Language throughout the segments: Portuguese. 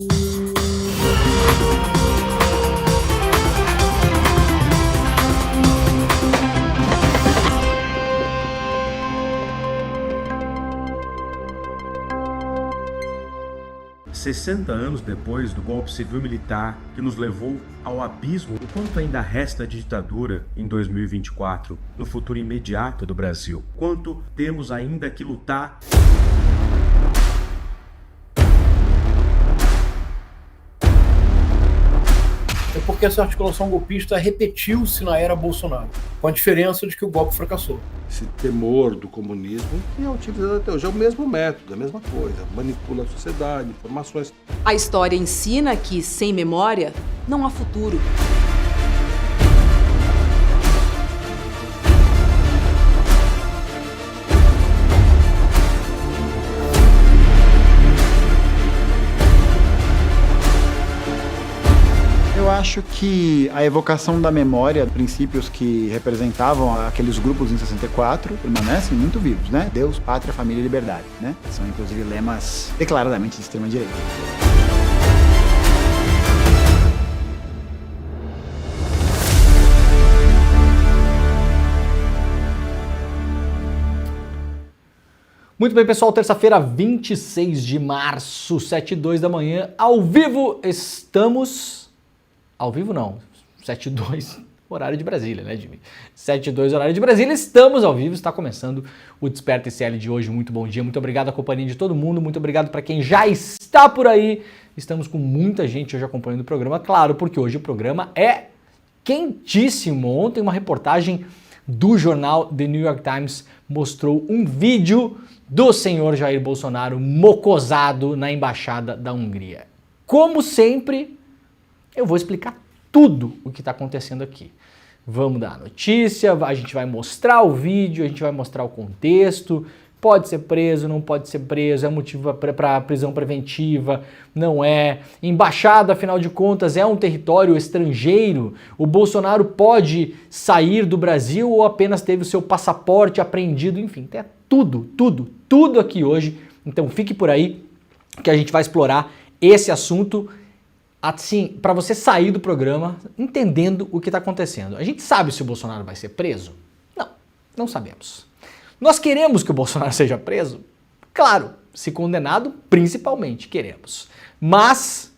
60 anos depois do golpe civil-militar que nos levou ao abismo, o quanto ainda resta de ditadura em 2024, no futuro imediato do Brasil? Quanto temos ainda que lutar? É porque essa articulação golpista repetiu-se na era Bolsonaro, com a diferença de que o golpe fracassou. Esse temor do comunismo que é utilizado até hoje, é o mesmo método, é a mesma coisa, manipula a sociedade, informações. A história ensina que, sem memória, não há futuro. Eu acho que a evocação da memória, princípios que representavam aqueles grupos em 64, permanecem muito vivos, né? Deus, pátria, família e liberdade, né? São inclusive lemas declaradamente de extrema-direita. Muito bem, pessoal, terça-feira, 26 de março, 7h02 da manhã, ao vivo estamos... Ao vivo não, 7h02, horário de Brasília, né, Jimmy? 7h02, horário de Brasília, estamos ao vivo, está começando o Desperta ICL de hoje. Muito bom dia, muito obrigado à companhia de todo mundo, muito obrigado para quem já está por aí. Estamos com muita gente hoje acompanhando o programa, claro, porque hoje o programa é quentíssimo. Ontem uma reportagem do jornal The New York Times mostrou um vídeo do senhor Jair Bolsonaro mocosado na embaixada da Hungria. Como sempre, eu vou explicar tudo o que está acontecendo aqui. Vamos dar a notícia, a gente vai mostrar o vídeo, a gente vai mostrar o contexto, pode ser preso, não pode ser preso, é motivo para prisão preventiva, não é. Embaixada, afinal de contas, é um território estrangeiro, o Bolsonaro pode sair do Brasil ou apenas teve o seu passaporte apreendido, enfim, tem tudo aqui hoje. Então fique por aí que a gente vai explorar esse assunto assim, para você sair do programa entendendo o que está acontecendo. A gente sabe se o Bolsonaro vai ser preso? Não sabemos. Nós queremos que o Bolsonaro seja preso? Claro, se condenado, principalmente queremos. Mas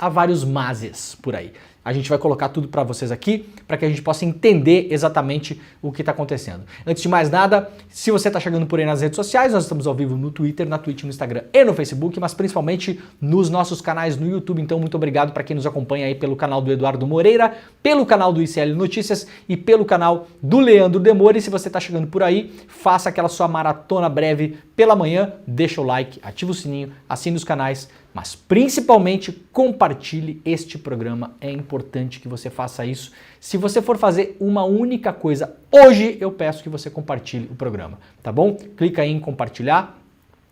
há vários mases por aí. A gente vai colocar tudo para vocês aqui, para que a gente possa entender exatamente o que está acontecendo. Antes de mais nada, se você está chegando por aí nas redes sociais, nós estamos ao vivo no Twitter, na Twitch, no Instagram e no Facebook, mas principalmente nos nossos canais no YouTube. Então, muito obrigado para quem nos acompanha aí pelo canal do Eduardo Moreira, pelo canal do ICL Notícias e pelo canal do Leandro Demore. E se você está chegando por aí, faça aquela sua maratona breve pela manhã, deixa o like, ativa o sininho, assine os canais, mas principalmente compartilhe este programa. É importante que você faça isso. Se você for fazer uma única coisa hoje, eu peço que você compartilhe o programa, tá bom? Clica aí em compartilhar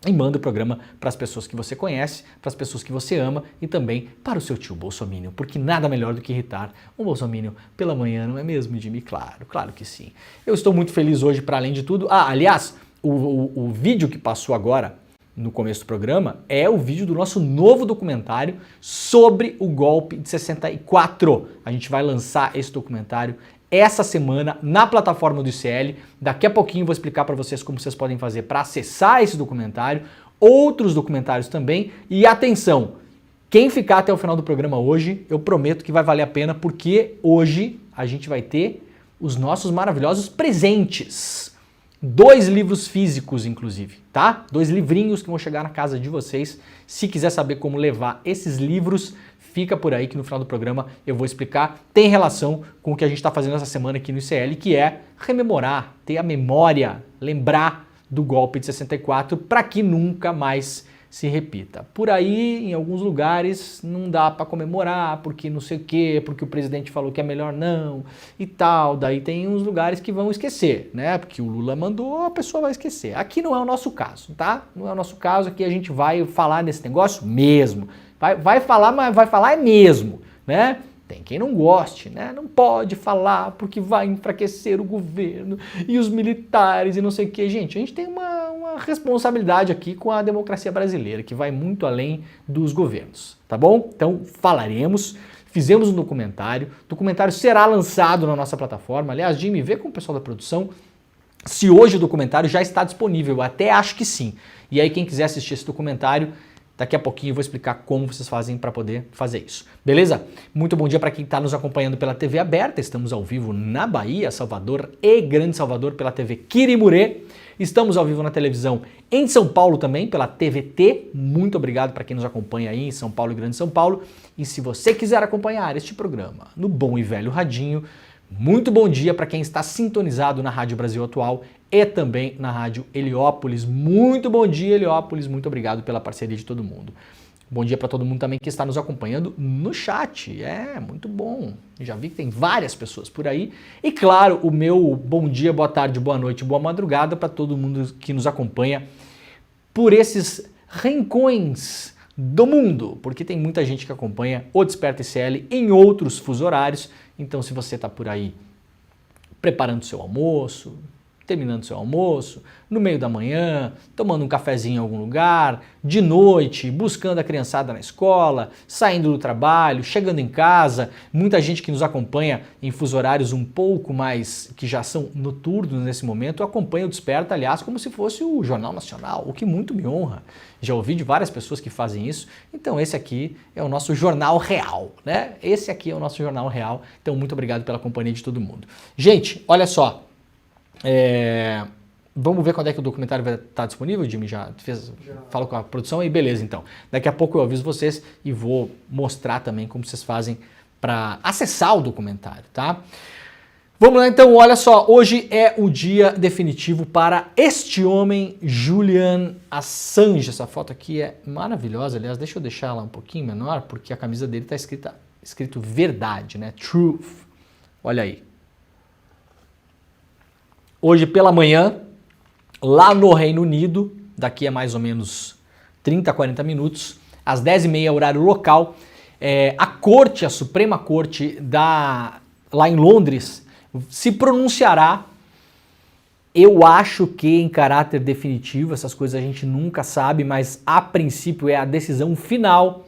e manda o programa para as pessoas que você conhece, para as pessoas que você ama e também para o seu tio bolsominion, porque nada melhor do que irritar um bolsominion pela manhã, não é mesmo, Jimmy? Claro que sim. Eu estou muito feliz hoje, para além de tudo. Aliás, o vídeo que passou agora no começo do programa é o vídeo do nosso novo documentário sobre o golpe de 64. A gente vai lançar esse documentário essa semana na plataforma do ICL. Daqui a pouquinho eu vou explicar para vocês como vocês podem fazer para acessar esse documentário, outros documentários também. E atenção, quem ficar até o final do programa hoje, eu prometo que vai valer a pena, porque hoje a gente vai ter os nossos maravilhosos presentes. 2 livros físicos, inclusive, tá? 2 livrinhos que vão chegar na casa de vocês. Se quiser saber como levar esses livros, fica por aí que no final do programa eu vou explicar. Tem relação com o que a gente está fazendo essa semana aqui no ICL, que é rememorar, ter a memória, lembrar do golpe de 64 para que nunca mais se repita. Por aí, em alguns lugares, não dá para comemorar, porque não sei o quê, porque o presidente falou que é melhor não e tal. Daí tem uns lugares que vão esquecer, né? Porque o Lula mandou, a pessoa vai esquecer. Aqui não é o nosso caso, tá? Não é o nosso caso, aqui a gente vai falar desse negócio mesmo. Vai falar, mas vai falar é mesmo, né? Tem quem não goste, né? Não pode falar porque vai enfraquecer o governo e os militares e não sei o que. Gente, a gente tem uma responsabilidade aqui com a democracia brasileira, que vai muito além dos governos, tá bom? Então, falaremos, fizemos um documentário, o documentário será lançado na nossa plataforma. Aliás, Jimmy, vê com o pessoal da produção se hoje o documentário já está disponível. Eu até acho que sim. E aí, quem quiser assistir esse documentário, daqui a pouquinho eu vou explicar como vocês fazem para poder fazer isso. Beleza? Muito bom dia para quem está nos acompanhando pela TV aberta. Estamos ao vivo na Bahia, Salvador e Grande Salvador pela TV Quirimurê. Estamos ao vivo na televisão em São Paulo também, pela TVT. Muito obrigado para quem nos acompanha aí em São Paulo e Grande São Paulo. E se você quiser acompanhar este programa no bom e velho radinho, muito bom dia para quem está sintonizado na Rádio Brasil Atual e também na Rádio Heliópolis. Muito bom dia, Heliópolis. Muito obrigado pela parceria de todo mundo. Bom dia para todo mundo também que está nos acompanhando no chat. É, muito bom. Já vi que tem várias pessoas por aí. E claro, o meu bom dia, boa tarde, boa noite, boa madrugada para todo mundo que nos acompanha por esses rincões do mundo, porque tem muita gente que acompanha o Desperta ICL em outros fusos horários. Então, se você está por aí preparando seu almoço, terminando seu almoço, no meio da manhã, tomando um cafezinho em algum lugar, de noite, buscando a criançada na escola, saindo do trabalho, chegando em casa, muita gente que nos acompanha em fusos horários um pouco mais, que já são noturnos nesse momento, acompanha o Desperta, aliás, como se fosse o Jornal Nacional, o que muito me honra. Já ouvi de várias pessoas que fazem isso, então esse aqui é o nosso Jornal Real, né? Esse aqui é o nosso Jornal Real, então muito obrigado pela companhia de todo mundo. Gente, olha só, vamos ver quando é que o documentário vai estar disponível, Jimmy? Já falou com a produção aí? Beleza, então. Daqui a pouco eu aviso vocês e vou mostrar também como vocês fazem para acessar o documentário, tá? Vamos lá então, olha só, hoje é o dia definitivo para este homem, Julian Assange. Essa foto aqui é maravilhosa, aliás, deixa eu deixar ela um pouquinho menor, porque a camisa dele está escrito verdade, né? Truth. Olha aí. Hoje pela manhã, lá no Reino Unido, daqui a mais ou menos 30, 40 minutos, às 10h30, horário local, a Suprema Corte lá em Londres se pronunciará, eu acho que em caráter definitivo, essas coisas a gente nunca sabe, mas a princípio é a decisão final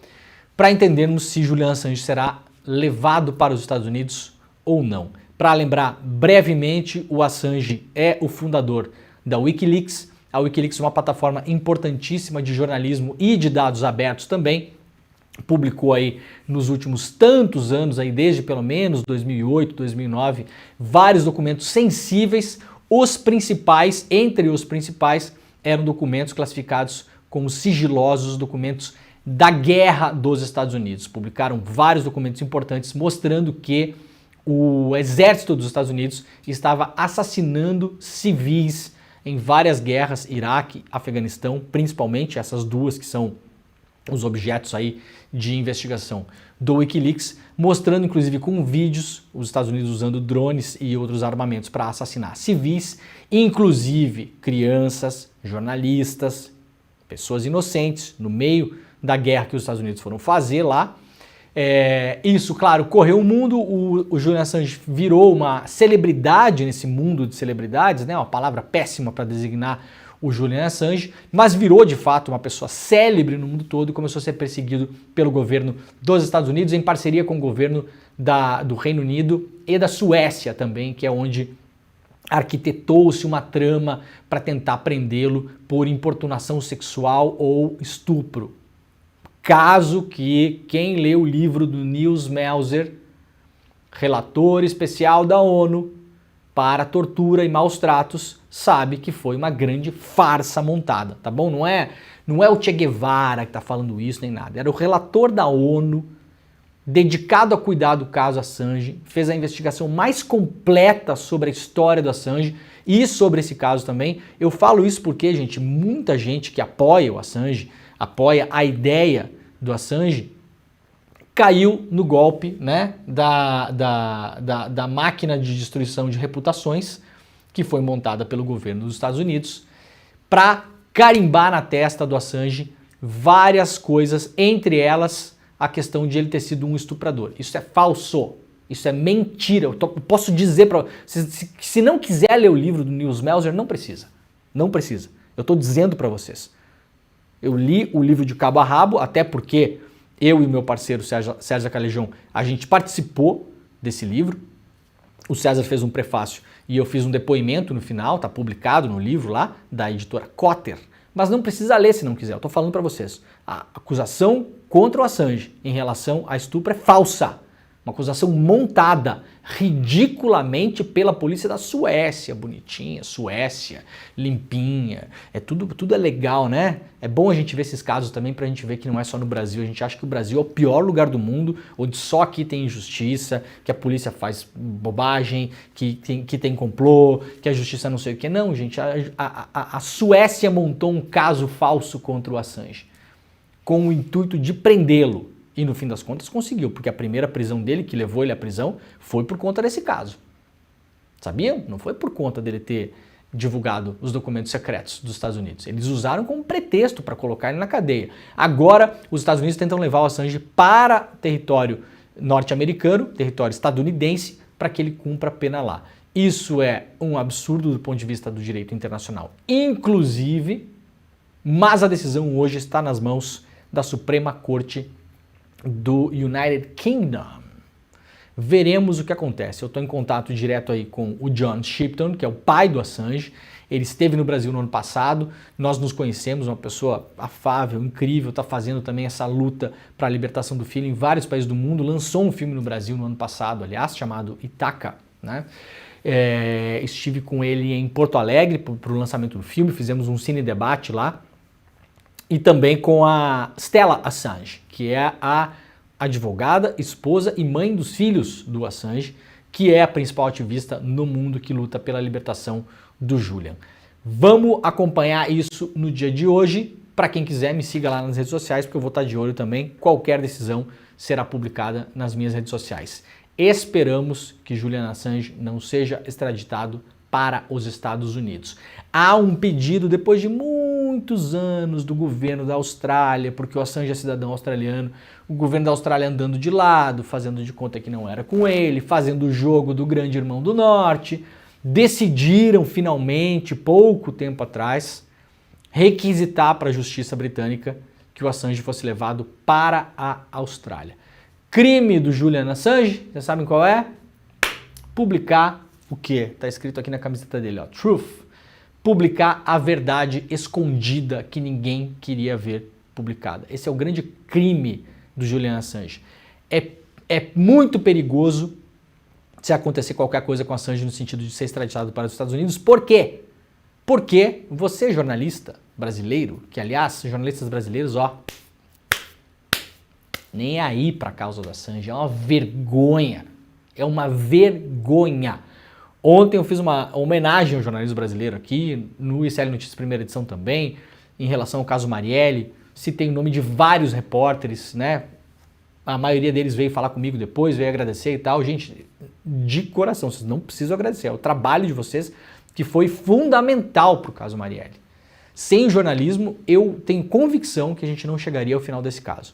para entendermos se Julian Assange será levado para os Estados Unidos ou não. Para lembrar brevemente, o Assange é o fundador da Wikileaks. A Wikileaks é uma plataforma importantíssima de jornalismo e de dados abertos também. Publicou aí nos últimos tantos anos, aí desde pelo menos 2008, 2009, vários documentos sensíveis. Entre os principais, eram documentos classificados como sigilosos, documentos da guerra dos Estados Unidos. Publicaram vários documentos importantes mostrando que o exército dos Estados Unidos estava assassinando civis em várias guerras, Iraque, Afeganistão, principalmente essas duas que são os objetos aí de investigação do Wikileaks, mostrando inclusive com vídeos os Estados Unidos usando drones e outros armamentos para assassinar civis, inclusive crianças, jornalistas, pessoas inocentes no meio da guerra que os Estados Unidos foram fazer lá. Isso, claro, correu o mundo, o Julian Assange virou uma celebridade nesse mundo de celebridades, né? Uma palavra péssima para designar o Julian Assange, mas virou de fato uma pessoa célebre no mundo todo e começou a ser perseguido pelo governo dos Estados Unidos em parceria com o governo do Reino Unido e da Suécia também, que é onde arquitetou-se uma trama para tentar prendê-lo por importunação sexual ou estupro. Caso que quem lê o livro do Nils Melzer, relator especial da ONU para tortura e maus tratos, sabe que foi uma grande farsa montada, tá bom? Não é o Che Guevara que está falando isso nem nada. Era o relator da ONU, dedicado a cuidar do caso Assange, fez a investigação mais completa sobre a história do Assange e sobre esse caso também. Eu falo isso porque, gente, muita gente que apoia o Assange, apoia a ideia do Assange, caiu no golpe, né, da máquina de destruição de reputações que foi montada pelo governo dos Estados Unidos para carimbar na testa do Assange várias coisas, entre elas a questão de ele ter sido um estuprador. Isso é falso. Isso é mentira. Eu posso dizer para vocês, se não quiser ler o livro do Nils Melzer, não precisa. Não precisa. Eu estou dizendo para vocês. Eu li o livro de cabo a rabo, até porque eu e meu parceiro César Calejão, a gente participou desse livro. O César fez um prefácio e eu fiz um depoimento no final, tá publicado no livro lá, da editora Cotter. Mas não precisa ler se não quiser, eu tô falando para vocês. A acusação contra o Assange em relação a estupro é falsa. Uma acusação montada ridiculamente pela polícia da Suécia, bonitinha, Suécia, limpinha. Tudo é legal, né? É bom a gente ver esses casos também pra gente ver que não é só no Brasil. A gente acha que o Brasil é o pior lugar do mundo, onde só aqui tem injustiça, que a polícia faz bobagem, que tem complô, que a justiça não sei o que. Não, gente, a Suécia montou um caso falso contra o Assange, com o intuito de prendê-lo. E no fim das contas conseguiu, porque a primeira prisão dele, que levou ele à prisão, foi por conta desse caso. Sabiam? Não foi por conta dele ter divulgado os documentos secretos dos Estados Unidos. Eles usaram como pretexto para colocar ele na cadeia. Agora, os Estados Unidos tentam levar o Assange para território norte-americano, território estadunidense, para que ele cumpra a pena lá. Isso é um absurdo do ponto de vista do direito internacional, inclusive, mas a decisão hoje está nas mãos da Suprema Corte do United Kingdom. Veremos o que acontece. Eu estou em contato direto aí com o John Shipton, que é o pai do Assange. Ele esteve no Brasil no ano passado, nós nos conhecemos, uma pessoa afável, incrível, está fazendo também essa luta para a libertação do filho em vários países do mundo, lançou um filme no Brasil no ano passado, aliás, chamado Itaca, né? Estive com ele em Porto Alegre para o lançamento do filme, fizemos um cine debate lá, e também com a Stella Assange, que é a advogada, esposa e mãe dos filhos do Assange, que é a principal ativista no mundo que luta pela libertação do Julian. Vamos acompanhar isso no dia de hoje. Para quem quiser, me siga lá nas redes sociais, porque eu vou estar de olho também. Qualquer decisão será publicada nas minhas redes sociais. Esperamos que Julian Assange não seja extraditado para os Estados Unidos. Há um pedido, depois de muitos anos, do governo da Austrália, porque o Assange é cidadão australiano, o governo da Austrália andando de lado, fazendo de conta que não era com ele, fazendo o jogo do grande irmão do norte, decidiram finalmente, pouco tempo atrás, requisitar para a justiça britânica que o Assange fosse levado para a Austrália. Crime do Julian Assange, vocês sabem qual é? Publicar o quê? Está escrito aqui na camiseta dele, ó, Truth. Publicar a verdade escondida que ninguém queria ver publicada. Esse é o grande crime do Julian Assange. É muito perigoso se acontecer qualquer coisa com Assange no sentido de ser extraditado para os Estados Unidos. Por quê? Porque você, jornalista brasileiro, que aliás, jornalistas brasileiros, ó, nem aí para a causa do Assange, é uma vergonha. É uma vergonha. Ontem eu fiz uma homenagem ao jornalismo brasileiro aqui, no ICL Notícias primeira edição também, em relação ao caso Marielle. Citei o nome de vários repórteres, né? A maioria deles veio falar comigo depois, veio agradecer e tal. Gente, de coração, vocês não precisam agradecer. É o trabalho de vocês que foi fundamental para o caso Marielle. Sem jornalismo, eu tenho convicção que a gente não chegaria ao final desse caso.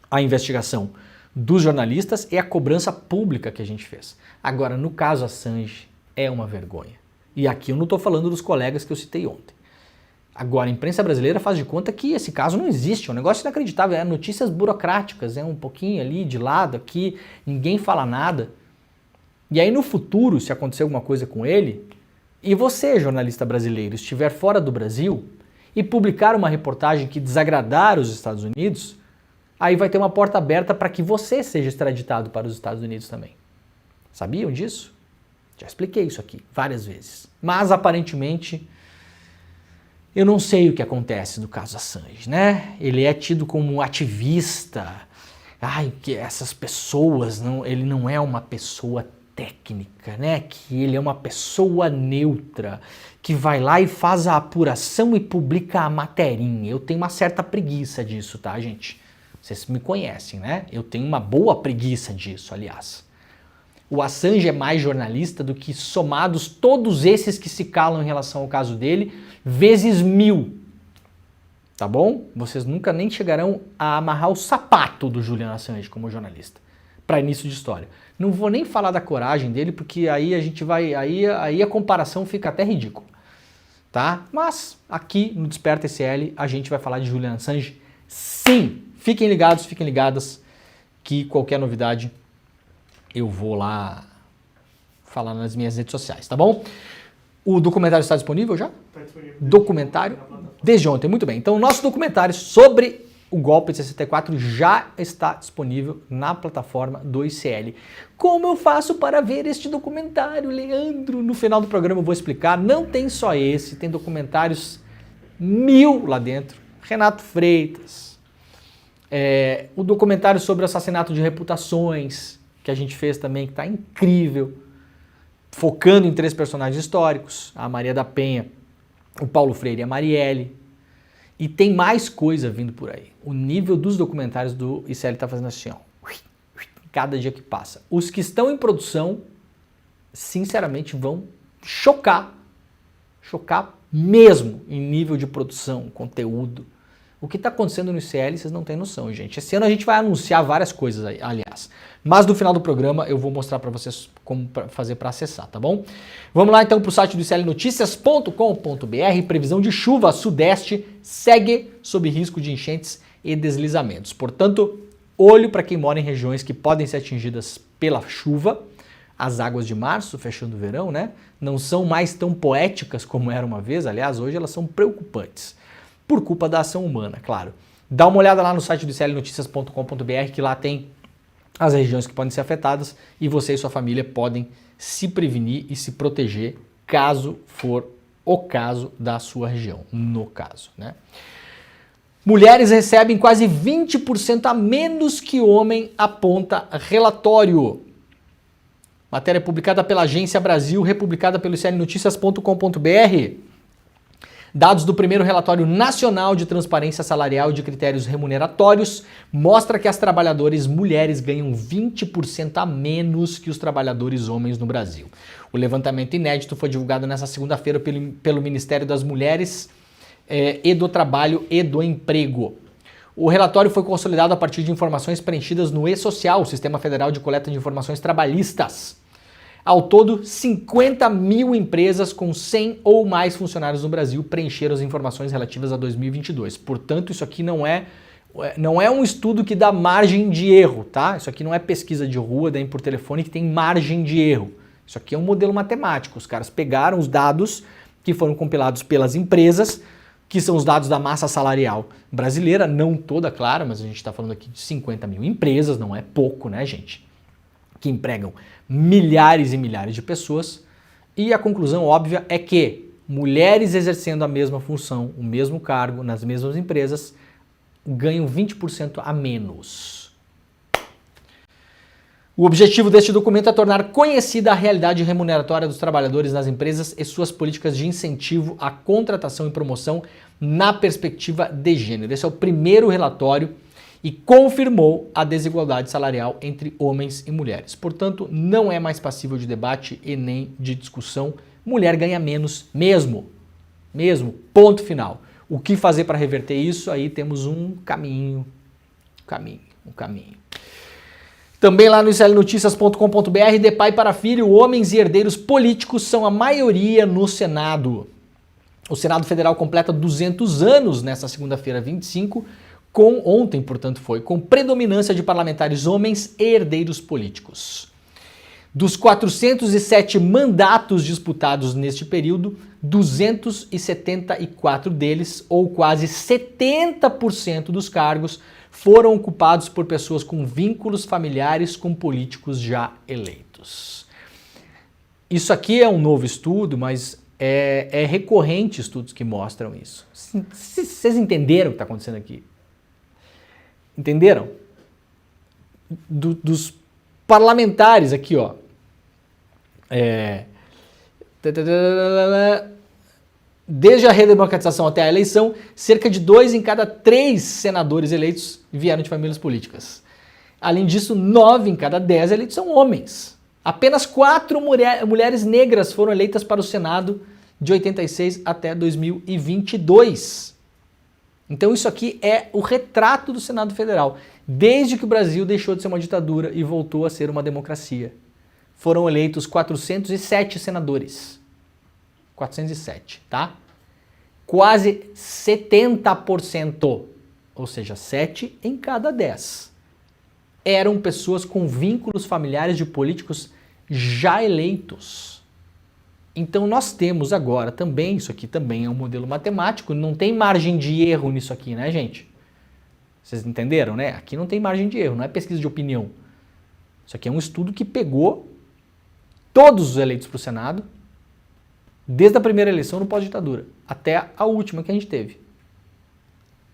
A investigação dos jornalistas e a cobrança pública que a gente fez. Agora, no caso Assange, é uma vergonha. E aqui eu não estou falando dos colegas que eu citei ontem. Agora, a imprensa brasileira faz de conta que esse caso não existe, é um negócio inacreditável, é notícias burocráticas, é um pouquinho ali de lado, aqui, ninguém fala nada. E aí no futuro, se acontecer alguma coisa com ele, e você, jornalista brasileiro, estiver fora do Brasil e publicar uma reportagem que desagradar os Estados Unidos, aí vai ter uma porta aberta para que você seja extraditado para os Estados Unidos também. Sabiam disso? Já expliquei isso aqui várias vezes. Mas aparentemente, eu não sei o que acontece no caso Assange, né? Ele é tido como um ativista. Ai, que essas pessoas, ele não é uma pessoa técnica, né? Que ele é uma pessoa neutra, que vai lá e faz a apuração e publica a materinha. Eu tenho uma certa preguiça disso, tá, gente? Vocês me conhecem, né? Eu tenho uma boa preguiça disso, aliás. O Assange é mais jornalista do que somados todos esses que se calam em relação ao caso dele, vezes 1000. Tá bom? Vocês nunca nem chegarão a amarrar o sapato do Julian Assange como jornalista, para início de história. Não vou nem falar da coragem dele, porque aí a gente vai, aí a comparação fica até ridícula, tá? Mas aqui no Desperta SL a gente vai falar de Julian Assange, sim. Fiquem ligados, fiquem ligadas, que qualquer novidade eu vou lá falar nas minhas redes sociais, tá bom? O documentário está disponível já? Está disponível. Documentário? Desde ontem, muito bem. Então o nosso documentário sobre o golpe de 64 já está disponível na plataforma do ICL. Como eu faço para ver este documentário, Leandro? No final do programa eu vou explicar. Não tem só esse, tem documentários 1000 lá dentro. Renato Freitas. O documentário sobre o assassinato de reputações, que a gente fez também, que está incrível. Focando em 3 personagens históricos, a Maria da Penha, o Paulo Freire e a Marielle. E tem mais coisa vindo por aí. O nível dos documentários do ICL está fazendo assim, ó, cada dia que passa. Os que estão em produção, sinceramente, vão chocar mesmo em nível de produção, conteúdo. O que está acontecendo no ICL, vocês não têm noção, gente. Esse ano a gente vai anunciar várias coisas aí, aliás. Mas no final do programa eu vou mostrar para vocês como fazer para acessar, tá bom? Vamos lá então para o site do iclnoticias.com.br. Previsão de chuva sudeste segue sob risco de enchentes e deslizamentos. Portanto, olho para quem mora em regiões que podem ser atingidas pela chuva. As águas de março, fechando o verão, né? Não são mais tão poéticas como era uma vez. Aliás, hoje elas são preocupantes. Por culpa da ação humana, claro. Dá uma olhada lá no site do iclnoticias.com.br, que lá tem as regiões que podem ser afetadas e você e sua família podem se prevenir e se proteger caso for o caso da sua região, no caso, né? Mulheres recebem quase 20% a menos que homem, aponta relatório. Matéria publicada pela Agência Brasil, republicada pelo iclnoticias.com.br. Dados do primeiro relatório nacional de transparência salarial e de critérios remuneratórios mostra que as trabalhadoras mulheres ganham 20% a menos que os trabalhadores homens no Brasil. O levantamento inédito foi divulgado nesta segunda-feira pelo Ministério das Mulheres e do Trabalho e do Emprego. O relatório foi consolidado a partir de informações preenchidas no E-Social, o Sistema Federal de Coleta de Informações Trabalhistas. Ao todo, 50 mil empresas com 100 ou mais funcionários no Brasil preencheram as informações relativas a 2022. Portanto, isso aqui não é um estudo que dá margem de erro, tá? Isso aqui não é pesquisa de rua, daí por telefone, que tem margem de erro. Isso aqui é um modelo matemático. Os caras pegaram os dados que foram compilados pelas empresas, que são os dados da massa salarial brasileira, não toda, claro, mas a gente está falando aqui de 50 mil empresas, não é pouco, né, gente? Que empregam milhares e milhares de pessoas, e a conclusão óbvia é que mulheres exercendo a mesma função, o mesmo cargo, nas mesmas empresas, ganham 20% a menos. O objetivo deste documento é tornar conhecida a realidade remuneratória dos trabalhadores nas empresas e suas políticas de incentivo à contratação e promoção na perspectiva de gênero. Esse é o primeiro relatório e confirmou a desigualdade salarial entre homens e mulheres. Portanto, não é mais passível de debate e nem de discussão. Mulher ganha menos mesmo. Ponto final. O que fazer para reverter isso? Aí temos um caminho. Também lá no iclnoticias.com.br, de pai para filho, homens e herdeiros políticos são a maioria no Senado. O Senado Federal completa 200 anos nesta segunda-feira 25, ontem, portanto, com predominância de parlamentares homens e herdeiros políticos. Dos 407 mandatos disputados neste período, 274 deles, ou quase 70% dos cargos, foram ocupados por pessoas com vínculos familiares com políticos já eleitos. Isso aqui é um novo estudo, mas é recorrente estudos que mostram isso. Vocês entenderam o que está acontecendo aqui? Entenderam? Dos parlamentares aqui, ó. Desde a redemocratização até a eleição, cerca de 2 em cada 3 senadores eleitos vieram de famílias políticas. Além disso, 9 em cada 10 eleitos são homens. Apenas 4 mulheres negras foram eleitas para o Senado de 86 até 2022. Então isso aqui é o retrato do Senado Federal, desde que o Brasil deixou de ser uma ditadura e voltou a ser uma democracia. Foram eleitos 407 senadores. 407, tá? Quase 70%, ou seja, 7 em cada 10, eram pessoas com vínculos familiares de políticos já eleitos. Então nós temos agora também, isso aqui também é um modelo matemático, não tem margem de erro nisso aqui, né, gente? Vocês entenderam, né? Aqui não tem margem de erro, não é pesquisa de opinião. Isso aqui é um estudo que pegou todos os eleitos para o Senado, desde a primeira eleição no pós-ditadura até a última que a gente teve.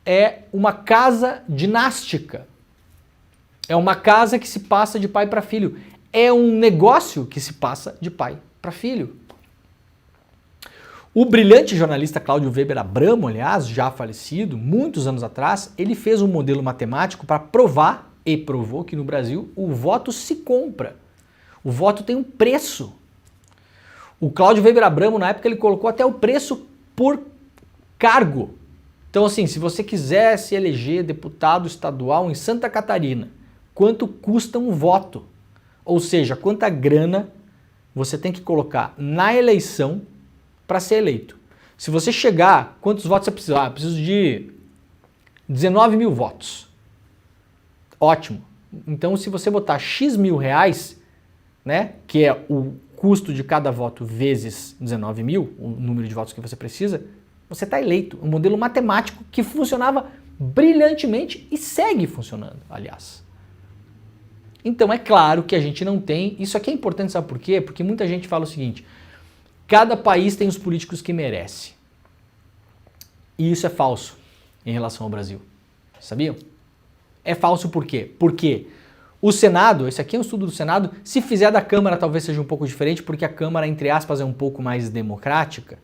É uma casa dinástica. É uma casa que se passa de pai para filho. É um negócio que se passa de pai para filho. O brilhante jornalista Cláudio Weber Abramo, aliás, já falecido, muitos anos atrás, ele fez um modelo matemático para provar, e provou, que no Brasil o voto se compra. O voto tem um preço. O Cláudio Weber Abramo, na época, ele colocou até o preço por cargo. Então, assim, se você quiser se eleger deputado estadual em Santa Catarina, quanto custa um voto? Ou seja, quanta grana você tem que colocar na eleição para ser eleito. Se você chegar, quantos votos você precisa? Ah, preciso de 19 mil votos. Ótimo. Então, se você botar X mil reais, né, que é o custo de cada voto vezes 19 mil, o número de votos que você precisa, você está eleito. Um modelo matemático que funcionava brilhantemente e segue funcionando, aliás. Então é claro que a gente não tem... Isso aqui é importante, sabe por quê? Porque muita gente fala o seguinte: cada país tem os políticos que merece. E isso é falso em relação ao Brasil. Sabiam? É falso por quê? Porque o Senado, esse aqui é um estudo do Senado, se fizer da Câmara talvez seja um pouco diferente, porque a Câmara, entre aspas, é um pouco mais democrática.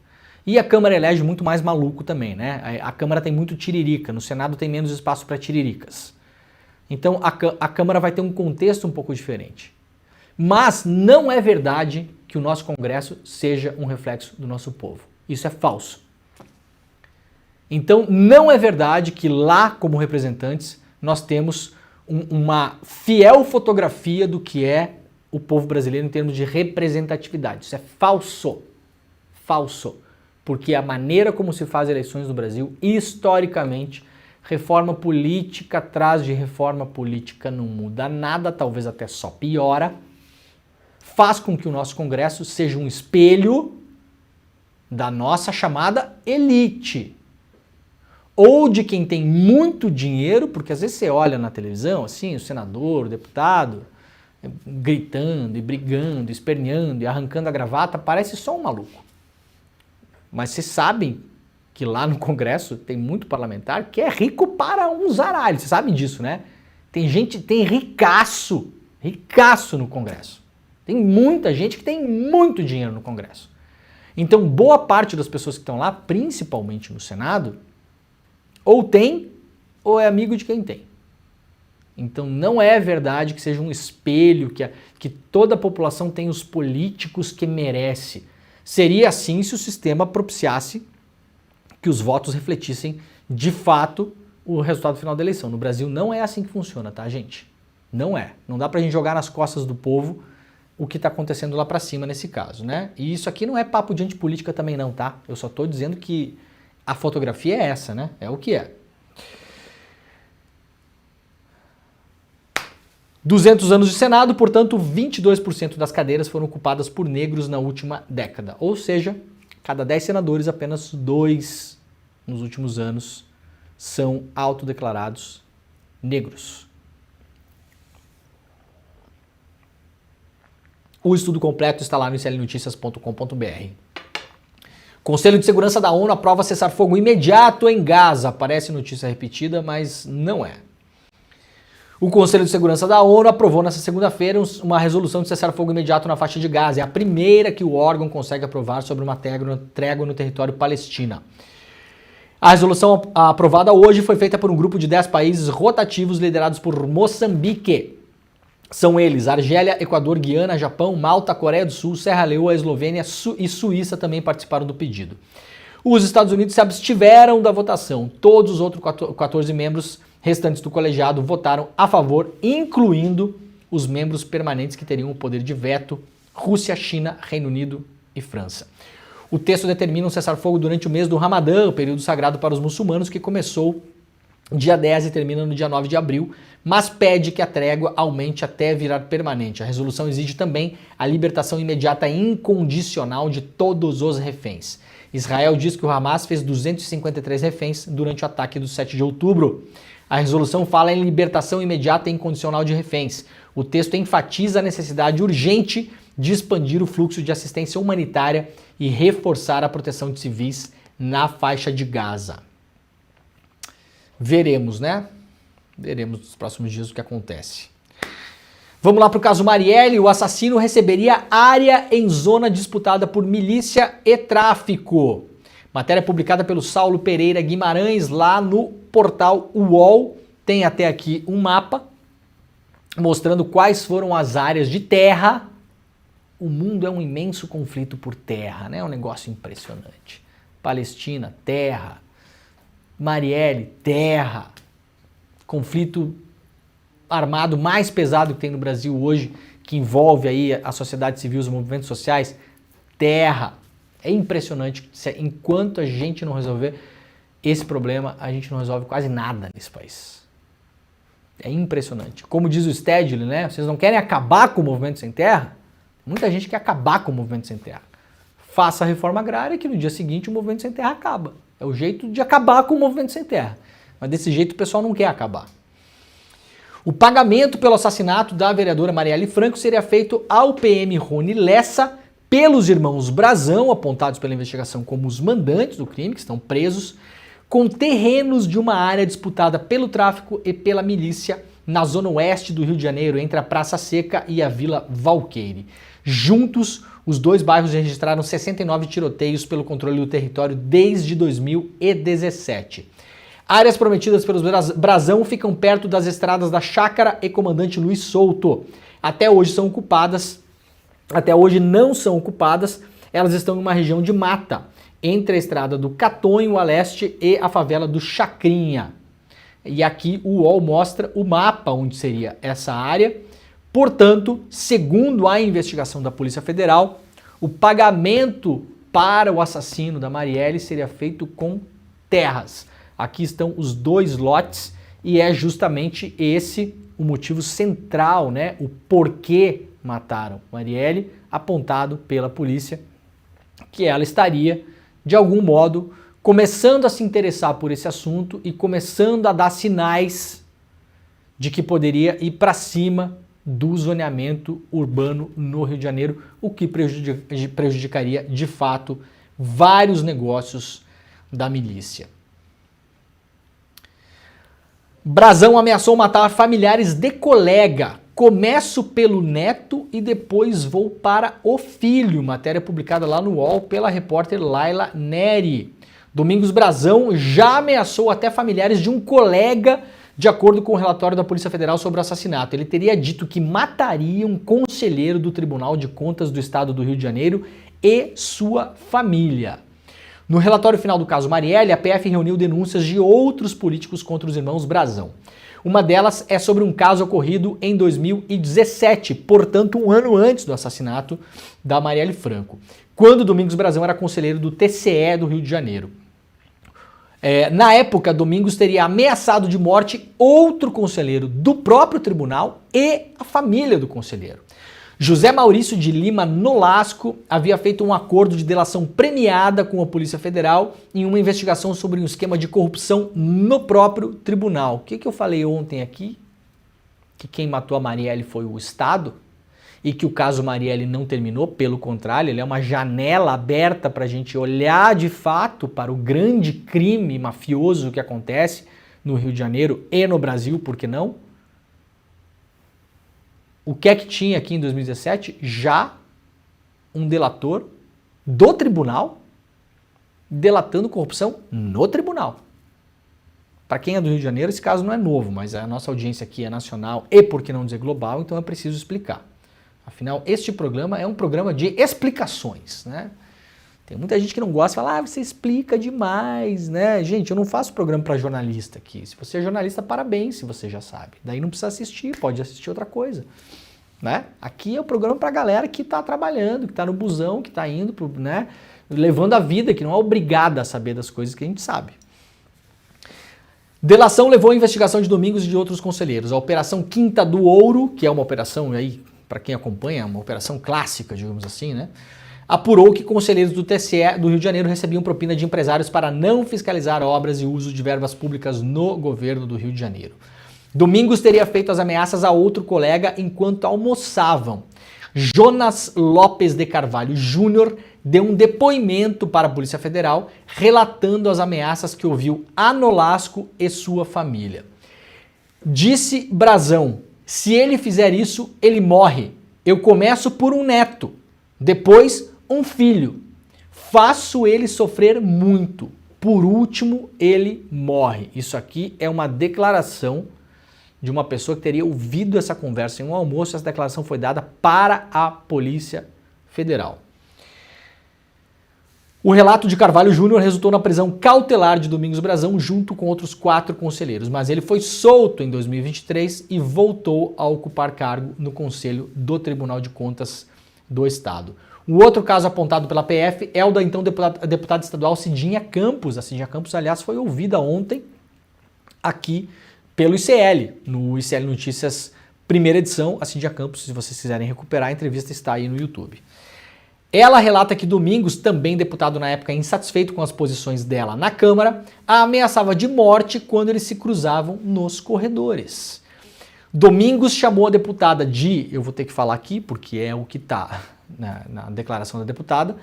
E a Câmara elege muito mais maluco também, né? A Câmara tem muito tiririca, no Senado tem menos espaço para tiriricas. Então a Câmara vai ter um contexto um pouco diferente. Mas não é verdade que o nosso Congresso seja um reflexo do nosso povo. Isso é falso. Então não é verdade que lá, como representantes, nós temos uma fiel fotografia do que é o povo brasileiro em termos de representatividade. Isso é falso. Falso. Porque a maneira como se faz eleições no Brasil, historicamente, reforma política atrás de reforma política não muda nada, talvez até só piora, faz com que o nosso Congresso seja um espelho da nossa chamada elite. Ou de quem tem muito dinheiro, porque às vezes você olha na televisão, assim, o senador, o deputado, gritando e brigando, esperneando e arrancando a gravata, parece só um maluco. Mas vocês sabem que lá no Congresso tem muito parlamentar que é rico para um zaralho. Vocês sabem disso, né? Tem gente, tem ricaço no Congresso. Tem muita gente que tem muito dinheiro no Congresso. Então, boa parte das pessoas que estão lá, principalmente no Senado, ou tem ou é amigo de quem tem. Então, não é verdade que seja um espelho, que toda a população tem os políticos que merece. Seria assim se o sistema propiciasse que os votos refletissem, de fato, o resultado final da eleição. No Brasil não é assim que funciona, tá, gente? Não é. Não dá pra gente jogar nas costas do povo o que tá acontecendo lá pra cima nesse caso, né? E isso aqui não é papo de antipolítica também não, tá? Eu só tô dizendo que a fotografia é essa, né? É o que é. 200 anos de Senado, portanto, 22% das cadeiras foram ocupadas por negros na última década. Ou seja, cada 10 senadores, apenas 2 nos últimos anos são autodeclarados negros. O estudo completo está lá no iclnoticias.com.br. Conselho de Segurança da ONU aprova cessar-fogo imediato em Gaza. Parece notícia repetida, mas não é. O Conselho de Segurança da ONU aprovou nesta segunda-feira uma resolução de cessar-fogo imediato na faixa de Gaza. É a primeira que o órgão consegue aprovar sobre uma trégua no território palestino. A resolução aprovada hoje foi feita por um grupo de 10 países rotativos liderados por Moçambique. São eles Argélia, Equador, Guiana, Japão, Malta, Coreia do Sul, Serra Leoa, Eslovênia e Suíça também participaram do pedido. Os Estados Unidos se abstiveram da votação. Todos os outros 14 membros restantes do colegiado votaram a favor, incluindo os membros permanentes que teriam o poder de veto: Rússia, China, Reino Unido e França. O texto determina um cessar-fogo durante o mês do Ramadã, o período sagrado para os muçulmanos, que começou dia 10 e termina no dia 9 de abril, mas pede que a trégua aumente até virar permanente. A resolução exige também a libertação imediata e incondicional de todos os reféns. Israel diz que o Hamas fez 253 reféns durante o ataque do 7 de outubro. A resolução fala em libertação imediata e incondicional de reféns. O texto enfatiza a necessidade urgente de expandir o fluxo de assistência humanitária e reforçar a proteção de civis na faixa de Gaza. Veremos, né? Veremos nos próximos dias o que acontece. Vamos lá para o caso Marielle. O assassino receberia área em zona disputada por milícia e tráfico. Matéria publicada pelo Saulo Pereira Guimarães lá no portal UOL. Tem até aqui um mapa mostrando quais foram as áreas de terra. O mundo é um imenso conflito por terra, né? É um negócio impressionante. Palestina, terra. Marielle, terra. Conflito armado mais pesado que tem no Brasil hoje, que envolve aí a sociedade civil, os movimentos sociais, terra. É impressionante. Enquanto a gente não resolver esse problema, a gente não resolve quase nada nesse país. É impressionante. Como diz o Stedley, né? Vocês não querem acabar com o movimento sem terra? Muita gente quer acabar com o movimento sem terra. Faça a reforma agrária que no dia seguinte o movimento sem terra acaba. É o jeito de acabar com o movimento sem terra. Mas desse jeito o pessoal não quer acabar. O pagamento pelo assassinato da vereadora Marielle Franco seria feito ao PM Rony Lessa pelos irmãos Brazão, apontados pela investigação como os mandantes do crime, que estão presos, com terrenos de uma área disputada pelo tráfico e pela milícia na zona oeste do Rio de Janeiro, entre a Praça Seca e a Vila Valqueire. Juntos, os dois bairros registraram 69 tiroteios pelo controle do território desde 2017. Áreas prometidas pelos Brazão ficam perto das estradas da Chácara e Comandante Luiz Souto. Até hoje não são ocupadas, elas estão em uma região de mata, entre a estrada do Catonho a leste e a favela do Chacrinha. E aqui o UOL mostra o mapa onde seria essa área. Portanto, segundo a investigação da Polícia Federal, o pagamento para o assassino da Marielle seria feito com terras. Aqui estão os dois lotes e é justamente esse o motivo central, né? O porquê mataram Marielle, apontado pela polícia, que ela estaria, de algum modo, começando a se interessar por esse assunto e começando a dar sinais de que poderia ir para cima do zoneamento urbano no Rio de Janeiro, o que prejudicaria, de fato, vários negócios da milícia. Brazão ameaçou matar familiares de colega. Começo pelo neto e depois vou para o filho. Matéria publicada lá no UOL pela repórter Laila Neri. Domingos Brazão já ameaçou até familiares de um colega, de acordo com o relatório da Polícia Federal sobre o assassinato. Ele teria dito que mataria um conselheiro do Tribunal de Contas do Estado do Rio de Janeiro e sua família. No relatório final do caso Marielle, a PF reuniu denúncias de outros políticos contra os irmãos Brazão. Uma delas é sobre um caso ocorrido em 2017, portanto um ano antes do assassinato da Marielle Franco, quando Domingos Brazão era conselheiro do TCE do Rio de Janeiro. Na época, Domingos teria ameaçado de morte outro conselheiro do próprio tribunal e a família do conselheiro. José Maurício de Lima Nolasco havia feito um acordo de delação premiada com a Polícia Federal em uma investigação sobre um esquema de corrupção no próprio tribunal. O que eu falei ontem aqui? Que quem matou a Marielle foi o Estado e que o caso Marielle não terminou, pelo contrário, ele é uma janela aberta para a gente olhar de fato para o grande crime mafioso que acontece no Rio de Janeiro e no Brasil, por que não? O que é que tinha aqui em 2017? Já um delator do tribunal delatando corrupção no tribunal. Para quem é do Rio de Janeiro, esse caso não é novo, mas a nossa audiência aqui é nacional e, por que não dizer, global, então é preciso explicar. Afinal, este programa é um programa de explicações, né? Tem muita gente que não gosta e fala, você explica demais, né? Gente, eu não faço programa para jornalista aqui. Se você é jornalista, parabéns, se você já sabe. Daí não precisa assistir, pode assistir outra coisa, né? Aqui é o programa para a galera que está trabalhando, que está no busão, que está indo, né? Levando a vida, que não é obrigada a saber das coisas que a gente sabe. Delação levou a investigação de Domingos e de outros conselheiros. A Operação Quinta do Ouro, que é uma operação aí, para quem acompanha, uma operação clássica, digamos assim, né? Apurou que conselheiros do TSE do Rio de Janeiro recebiam propina de empresários para não fiscalizar obras e uso de verbas públicas no governo do Rio de Janeiro. Domingos teria feito as ameaças a outro colega enquanto almoçavam. Jonas Lopes de Carvalho Júnior deu um depoimento para a Polícia Federal relatando as ameaças que ouviu a Nolasco e sua família. Disse Brazão, se ele fizer isso, ele morre. Eu começo por um neto, depois um filho. Faço ele sofrer muito. Por último, ele morre. Isso aqui é uma declaração de uma pessoa que teria ouvido essa conversa em um almoço. Essa declaração foi dada para a Polícia Federal. O relato de Carvalho Júnior resultou na prisão cautelar de Domingos Brazão junto com outros 4 conselheiros, mas ele foi solto em 2023 e voltou a ocupar cargo no Conselho do Tribunal de Contas do Estado. O outro caso apontado pela PF é o da então deputada estadual Cidinha Campos. A Cidinha Campos, aliás, foi ouvida ontem aqui pelo ICL, no ICL Notícias, primeira edição. A Cidinha Campos, se vocês quiserem recuperar, a entrevista está aí no YouTube. Ela relata que Domingos, também deputado na época insatisfeito com as posições dela na Câmara, a ameaçava de morte quando eles se cruzavam nos corredores. Domingos chamou a deputada de, eu vou ter que falar aqui porque é o que está na declaração da deputada,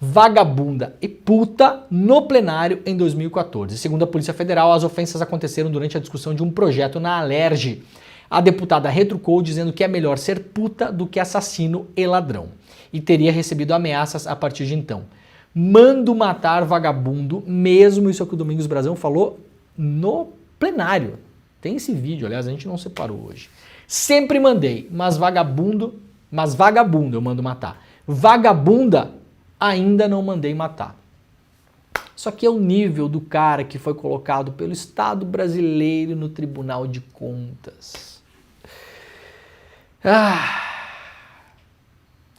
vagabunda e puta no plenário em 2014. Segundo a Polícia Federal, as ofensas aconteceram durante a discussão de um projeto na Alerj. A deputada retrucou dizendo que é melhor ser puta do que assassino e ladrão. E teria recebido ameaças a partir de então. Mando matar vagabundo, mesmo isso é o que o Domingos Brazão falou no plenário. Tem esse vídeo, aliás, a gente não separou hoje. Sempre mandei, mas vagabundo eu mando matar. Vagabunda, ainda não mandei matar. Isso aqui é o nível do cara que foi colocado pelo Estado brasileiro no Tribunal de Contas.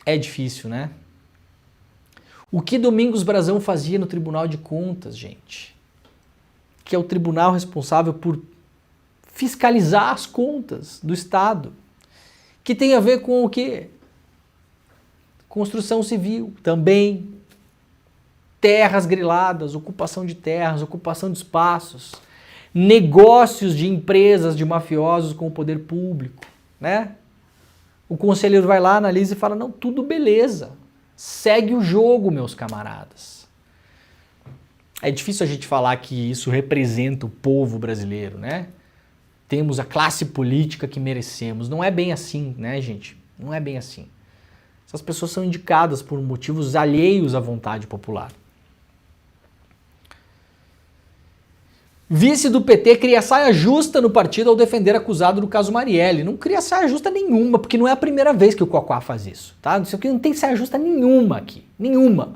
É difícil, né? O que Domingos Brazão fazia no Tribunal de Contas, gente? Que é o tribunal responsável por fiscalizar as contas do Estado. Que tem a ver com o quê? Construção civil, também. Terras griladas, ocupação de terras, ocupação de espaços. Negócios de empresas de mafiosos com o poder público, né? O conselheiro vai lá, analisa e fala, não, tudo beleza. Segue o jogo, meus camaradas. É difícil a gente falar que isso representa o povo brasileiro, né? Temos a classe política que merecemos. Não é bem assim, né, gente? Não é bem assim. Essas pessoas são indicadas por motivos alheios à vontade popular. Vice do PT cria saia justa no partido ao defender acusado do caso Marielle. Não cria saia justa nenhuma, porque não é a primeira vez que o Quaquá faz isso, tá? Isso aqui não tem saia justa nenhuma aqui. Nenhuma.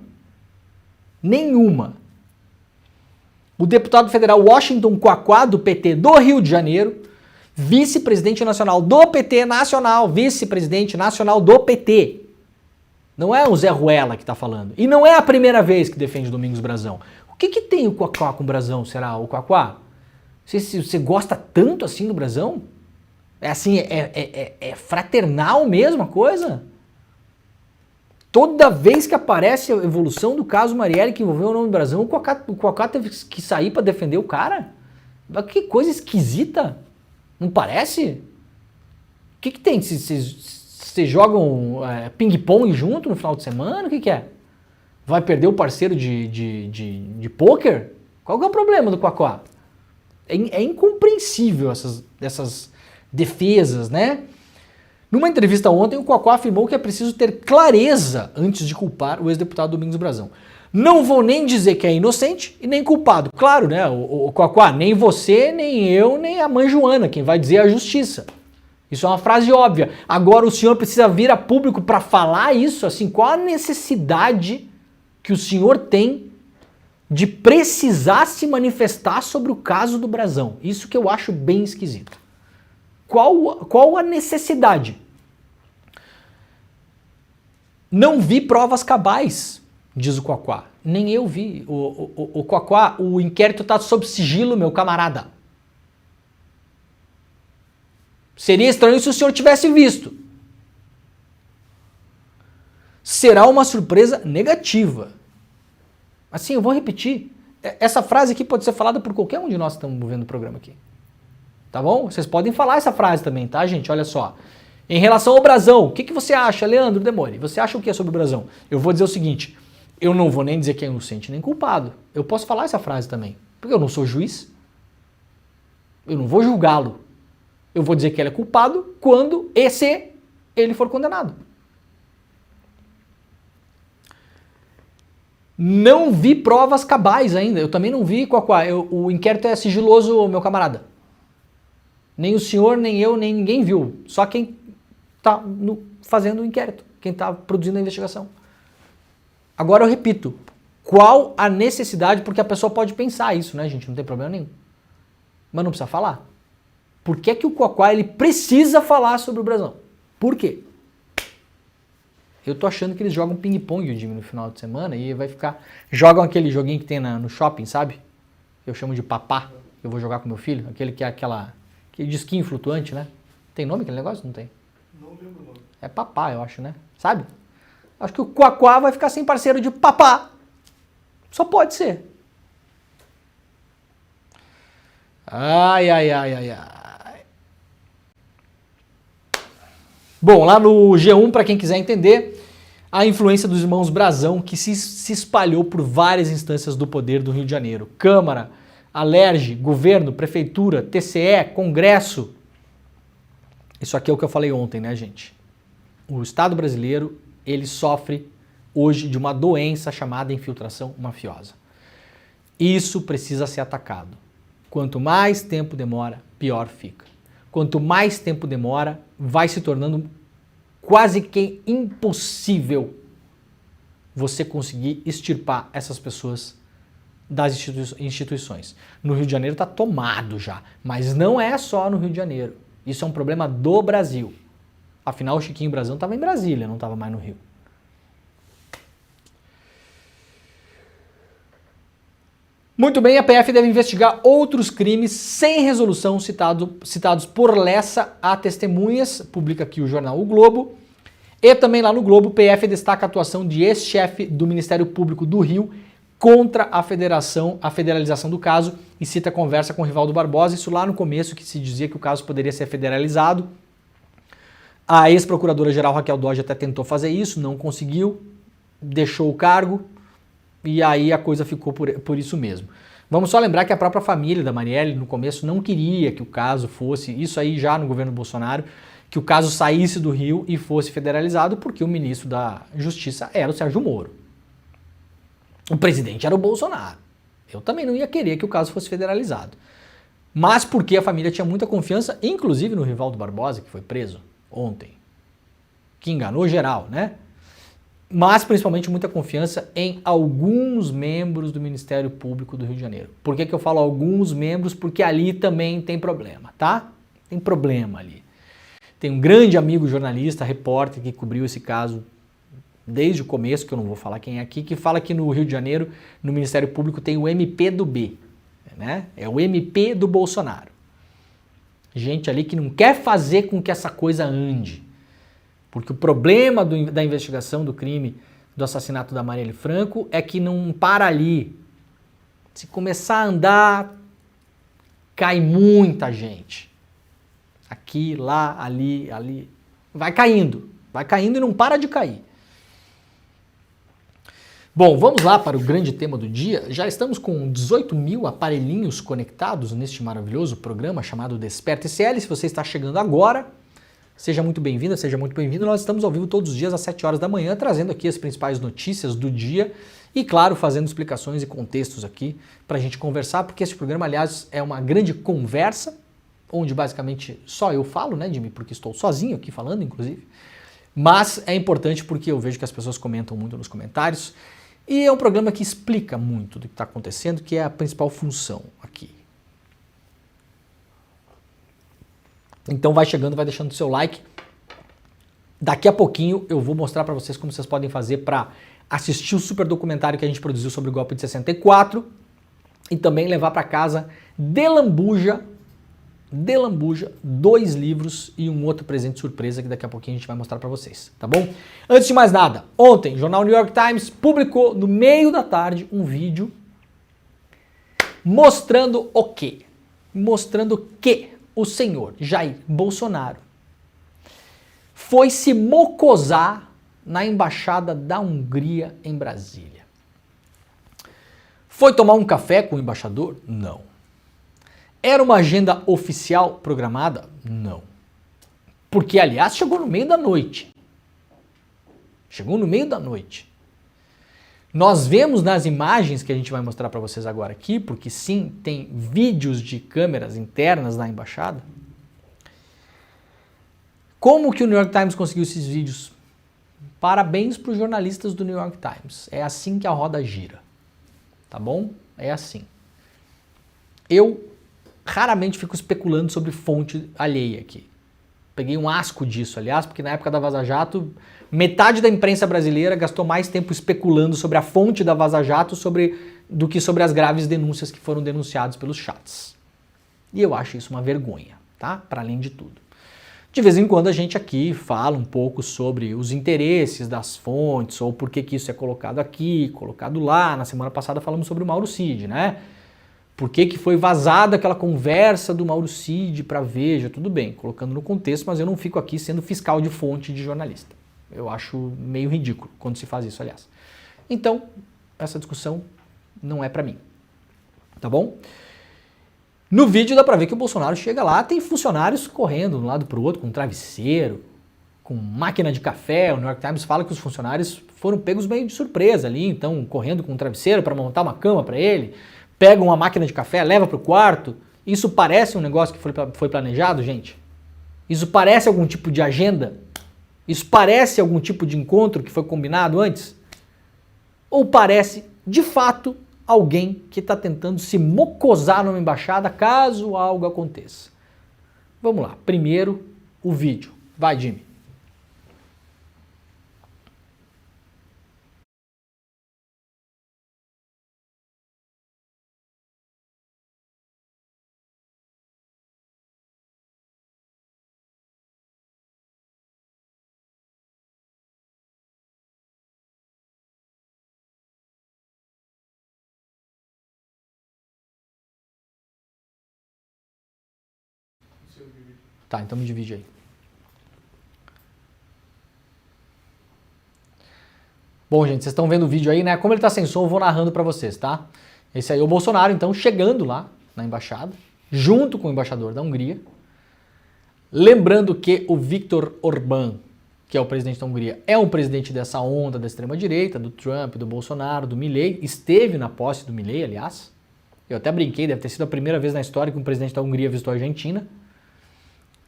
Nenhuma. O deputado federal Washington Quaquá, do PT do Rio de Janeiro, vice-presidente nacional do PT nacional, vice-presidente nacional do PT. Não é o Zé Ruela que está falando. E não é a primeira vez que defende Domingos Brazão. O que tem o Quaquá com o Brazão, será? O Quaquá? Você gosta tanto assim do Brazão? É assim, é fraternal mesmo a coisa? Toda vez que aparece a evolução do caso Marielle que envolveu o nome do Brazão, o Quaquá teve que sair para defender o cara? Que coisa esquisita. Não parece? O que tem? Vocês jogam ping-pong junto no final de semana? O que é? Vai perder o parceiro de pôquer? Qual que é o problema do Quaquá? É incompreensível essas defesas, né? Numa entrevista ontem, o Quaquá afirmou que é preciso ter clareza antes de culpar o ex-deputado Domingos Brazão. Não vou nem dizer que é inocente e nem culpado. Claro, né? O Quaquá, nem você, nem eu, nem a mãe Joana, quem vai dizer é a justiça. Isso é uma frase óbvia. Agora o senhor precisa vir a público para falar isso? Assim, qual a necessidade que o senhor tem de precisar se manifestar sobre o caso do Brazão? Isso que eu acho bem esquisito. Qual a necessidade? Não vi provas cabais, diz o Quaquá. Nem eu vi. O Quaquá, o inquérito está sob sigilo, meu camarada. Seria estranho se o senhor tivesse visto. Será uma surpresa negativa. Assim, eu vou repetir. Essa frase aqui pode ser falada por qualquer um de nós que estamos vendo o programa aqui. Tá bom? Vocês podem falar essa frase também, tá, gente? Olha só. Em relação ao Brazão, o que você acha, Leandro Demore? Você acha o que é sobre o Brazão? Eu vou dizer o seguinte, eu não vou nem dizer que é inocente nem culpado. Eu posso falar essa frase também, porque eu não sou juiz. Eu não vou julgá-lo. Eu vou dizer que ele é culpado quando ele for condenado. Não vi provas cabais ainda. Eu também não vi, o inquérito é sigiloso, meu camarada. Nem o senhor, nem eu, nem ninguém viu. Só quem está fazendo o inquérito, quem está produzindo a investigação. Agora eu repito, qual a necessidade, porque a pessoa pode pensar isso, né, gente? Não tem problema nenhum. Mas não precisa falar. Por que que o Quaquá, ele precisa falar sobre o Brazão? Por quê? Eu tô achando que eles jogam ping-pong, Jimmy, no final de semana e vai ficar... Jogam aquele joguinho que tem no shopping, sabe? Eu chamo de papá. Eu vou jogar com meu filho. Aquele que é aquele disquinho flutuante, né? Tem nome aquele negócio? Não tem? Não lembro o nome. É papá, eu acho, né? Sabe? Acho que o Quaquá vai ficar sem parceiro de papá. Só pode ser. Ai. Bom, lá no G1, para quem quiser entender, a influência dos irmãos Brazão que se espalhou por várias instâncias do poder do Rio de Janeiro. Câmara, Alerj, governo, prefeitura, TCE, Congresso. Isso aqui é o que eu falei ontem, né, gente? O Estado brasileiro, ele sofre hoje de uma doença chamada infiltração mafiosa. Isso precisa ser atacado. Quanto mais tempo demora, pior fica. Quanto mais tempo demora, vai se tornando quase que impossível você conseguir extirpar essas pessoas das instituições. No Rio de Janeiro está tomado já, mas não é só no Rio de Janeiro. Isso é um problema do Brasil. Afinal, o Chiquinho Brazão estava em Brasília, não estava mais no Rio. Muito bem, a PF deve investigar outros crimes sem resolução citados por Lessa a testemunhas, publica aqui o jornal O Globo. E também lá no Globo, o PF destaca a atuação de ex-chefe do Ministério Público do Rio contra a federalização do caso e cita a conversa com o Rivaldo Barbosa, isso lá no começo que se dizia que o caso poderia ser federalizado. A ex-procuradora-geral Raquel Dodge até tentou fazer isso, não conseguiu, deixou o cargo. E aí a coisa ficou por isso mesmo. Vamos só lembrar que a própria família da Marielle, no começo, não queria que o caso fosse, isso aí já no governo Bolsonaro, que o caso saísse do Rio e fosse federalizado, porque o ministro da Justiça era o Sérgio Moro. O presidente era o Bolsonaro. Eu também não ia querer que o caso fosse federalizado. Mas porque a família tinha muita confiança, inclusive no Rivaldo Barbosa, que foi preso ontem, que enganou geral, né? Mas principalmente muita confiança em alguns membros do Ministério Público do Rio de Janeiro. Por que eu falo alguns membros? Porque ali também tem problema, tá? Tem problema ali. Tem um grande amigo jornalista, repórter, que cobriu esse caso desde o começo, que eu não vou falar quem é aqui, que fala que no Rio de Janeiro, no Ministério Público, tem o MP do B, né? É o MP do Bolsonaro. Gente ali que não quer fazer com que essa coisa ande. Porque o problema da investigação do crime do assassinato da Marielle Franco é que não para ali. Se começar a andar, cai muita gente. Aqui, lá, ali. Vai caindo e não para de cair. Bom, vamos lá para o grande tema do dia. Já estamos com 18 mil aparelhinhos conectados neste maravilhoso programa chamado Desperta ICL. Se você está chegando agora, seja muito bem-vinda, seja muito bem-vindo. Nós estamos ao vivo todos os dias às 7 horas da manhã, trazendo aqui as principais notícias do dia e, claro, fazendo explicações e contextos aqui para a gente conversar, porque esse programa, aliás, é uma grande conversa, onde basicamente só eu falo, né, Jimmy, porque estou sozinho aqui falando, inclusive. Mas é importante porque eu vejo que as pessoas comentam muito nos comentários E é um programa que explica muito do que está acontecendo, que é a principal função aqui. Então vai chegando, vai deixando o seu like. Daqui a pouquinho eu vou mostrar para vocês como vocês podem fazer para assistir o super documentário que a gente produziu sobre o golpe de 64 e também levar para casa de lambuja 2 livros e um outro presente surpresa que daqui a pouquinho a gente vai mostrar para vocês, tá bom? Antes de mais nada, ontem o jornal New York Times publicou no meio da tarde um vídeo mostrando o quê? Mostrando que o senhor Jair Bolsonaro foi se mocosar na embaixada da Hungria em Brasília. Foi tomar um café com o embaixador? Não. Era uma agenda oficial programada? Não. Porque, aliás, chegou no meio da noite. Chegou no meio da noite. Nós vemos nas imagens que a gente vai mostrar para vocês agora aqui, porque sim, tem vídeos de câmeras internas na embaixada. Como que o New York Times conseguiu esses vídeos? Parabéns para os jornalistas do New York Times. É assim que a roda gira. Tá bom? É assim. Eu raramente fico especulando sobre fonte alheia aqui. Peguei um asco disso, aliás, porque na época da Vaza Jato, metade da imprensa brasileira gastou mais tempo especulando sobre a fonte da Vaza Jato do que sobre as graves denúncias que foram denunciadas pelos chats. E eu acho isso uma vergonha, tá? Para além de tudo. De vez em quando a gente aqui fala um pouco sobre os interesses das fontes, ou por que isso é colocado aqui, colocado lá. Na semana passada falamos sobre o Mauro Cid, né? Por que foi vazada aquela conversa do Mauro Cid para Veja? Tudo bem, colocando no contexto, mas eu não fico aqui sendo fiscal de fonte de jornalista. Eu acho meio ridículo quando se faz isso, aliás. Então, essa discussão não é para mim, tá bom? No vídeo dá pra ver que o Bolsonaro chega lá, tem funcionários correndo de um lado pro outro, com travesseiro, com máquina de café. O New York Times fala que os funcionários foram pegos meio de surpresa ali, então correndo com um travesseiro para montar uma cama para ele, pegam uma máquina de café, leva pro quarto. Isso parece um negócio que foi planejado, gente? Isso parece algum tipo de agenda? Isso parece algum tipo de encontro que foi combinado antes? Ou parece, de fato, alguém que está tentando se mocosar numa embaixada caso algo aconteça? Vamos lá. Primeiro, o vídeo. Vai, Jimmy. Tá, então me divide aí. Bom, gente, vocês estão vendo o vídeo aí, né? Como ele tá sem som, eu vou narrando pra vocês, tá? Esse aí é o Bolsonaro, então, chegando lá na embaixada, junto com o embaixador da Hungria. Lembrando que o Viktor Orbán, que é o presidente da Hungria, é um presidente dessa onda da extrema-direita, do Trump, do Bolsonaro, do Milei. Esteve na posse do Milei, aliás. Eu até brinquei, deve ter sido a primeira vez na história que um presidente da Hungria visitou a Argentina.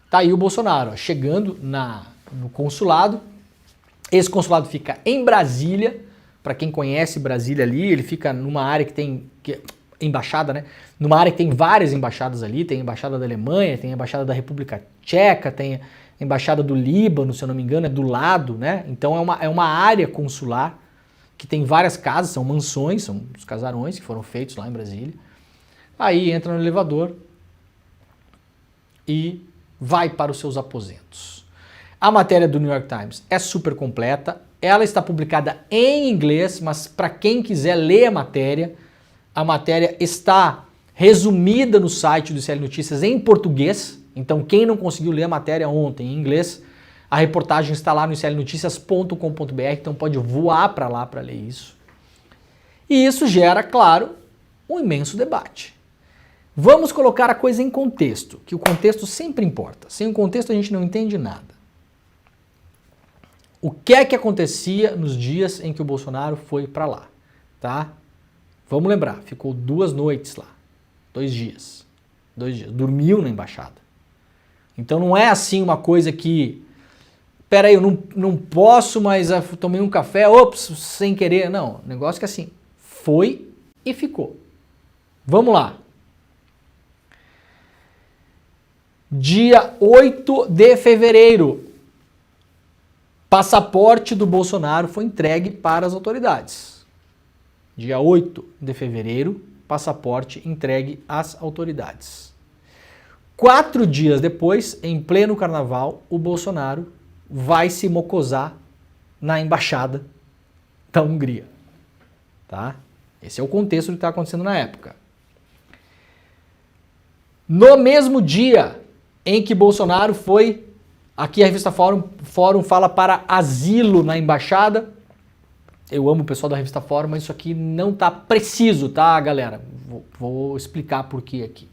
Tá aí o Bolsonaro, ó, chegando no consulado. Esse consulado fica em Brasília. Para quem conhece Brasília ali, ele fica numa área que tem... embaixada, né? Numa área que tem várias embaixadas ali. Tem a embaixada da Alemanha, tem a embaixada da República Tcheca, tem a embaixada do Líbano, se eu não me engano, é do lado, né? Então é uma área consular que tem várias casas, são mansões, são os casarões que foram feitos lá em Brasília. Aí entra no elevador e vai para os seus aposentos. A matéria do New York Times é super completa, ela está publicada em inglês, mas para quem quiser ler a matéria está resumida no site do ICL Notícias em português, então quem não conseguiu ler a matéria ontem em inglês, a reportagem está lá no iclnoticias.com.br, então pode voar para lá para ler isso. E isso gera, claro, um imenso debate. Vamos colocar a coisa em contexto, que o contexto sempre importa. Sem o contexto a gente não entende nada. O que é que acontecia nos dias em que o Bolsonaro foi para lá, tá? Vamos lembrar, ficou 2 noites lá, 2 dias, dormiu na embaixada. Então não é assim uma coisa que pera aí, eu não posso, mas tomei um café, ops, sem querer. Não, negócio que assim, foi e ficou. Vamos lá. Dia 8 de fevereiro, passaporte do Bolsonaro foi entregue para as autoridades. Dia 8 de fevereiro, passaporte entregue às autoridades. 4 dias depois, em pleno carnaval, o Bolsonaro vai se mocosar na embaixada da Hungria. Tá? Esse é o contexto do que está acontecendo na época. No mesmo dia em que Bolsonaro foi, aqui a revista Fórum fala para asilo na embaixada. Eu amo o pessoal da revista Fórum, mas isso aqui não está preciso, tá, galera? Vou explicar por que aqui.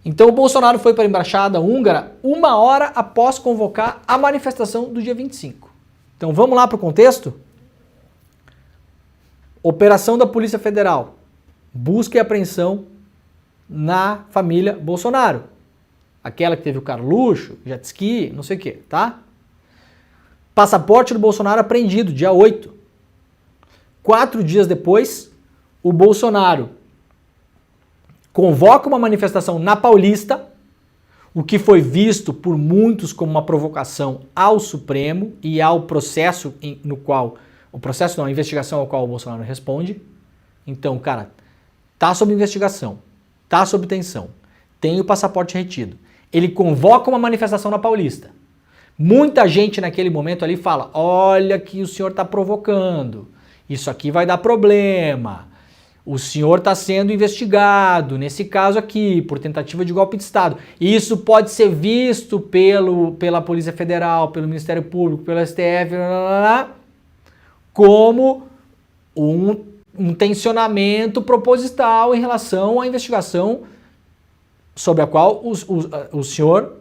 Então o Bolsonaro foi para a embaixada húngara 1 hora após convocar a manifestação do dia 25. Então vamos lá para o contexto? Operação da Polícia Federal. Busca e apreensão na família Bolsonaro. Aquela que teve o Carluxo, jet ski, não sei o que, tá? Passaporte do Bolsonaro apreendido, dia 8. 4 dias depois, o Bolsonaro convoca uma manifestação na Paulista, o que foi visto por muitos como uma provocação ao Supremo e ao processo no qual... O processo não, a investigação ao qual o Bolsonaro responde. Então, cara, tá sob investigação, tá sob tensão, tem o passaporte retido. Ele convoca uma manifestação na Paulista. Muita gente naquele momento ali fala, olha que o senhor está provocando, isso aqui vai dar problema, o senhor está sendo investigado, nesse caso aqui, por tentativa de golpe de Estado. Isso pode ser visto pela Polícia Federal, pelo Ministério Público, pelo STF, como um tensionamento proposital em relação à investigação sobre a qual o senhor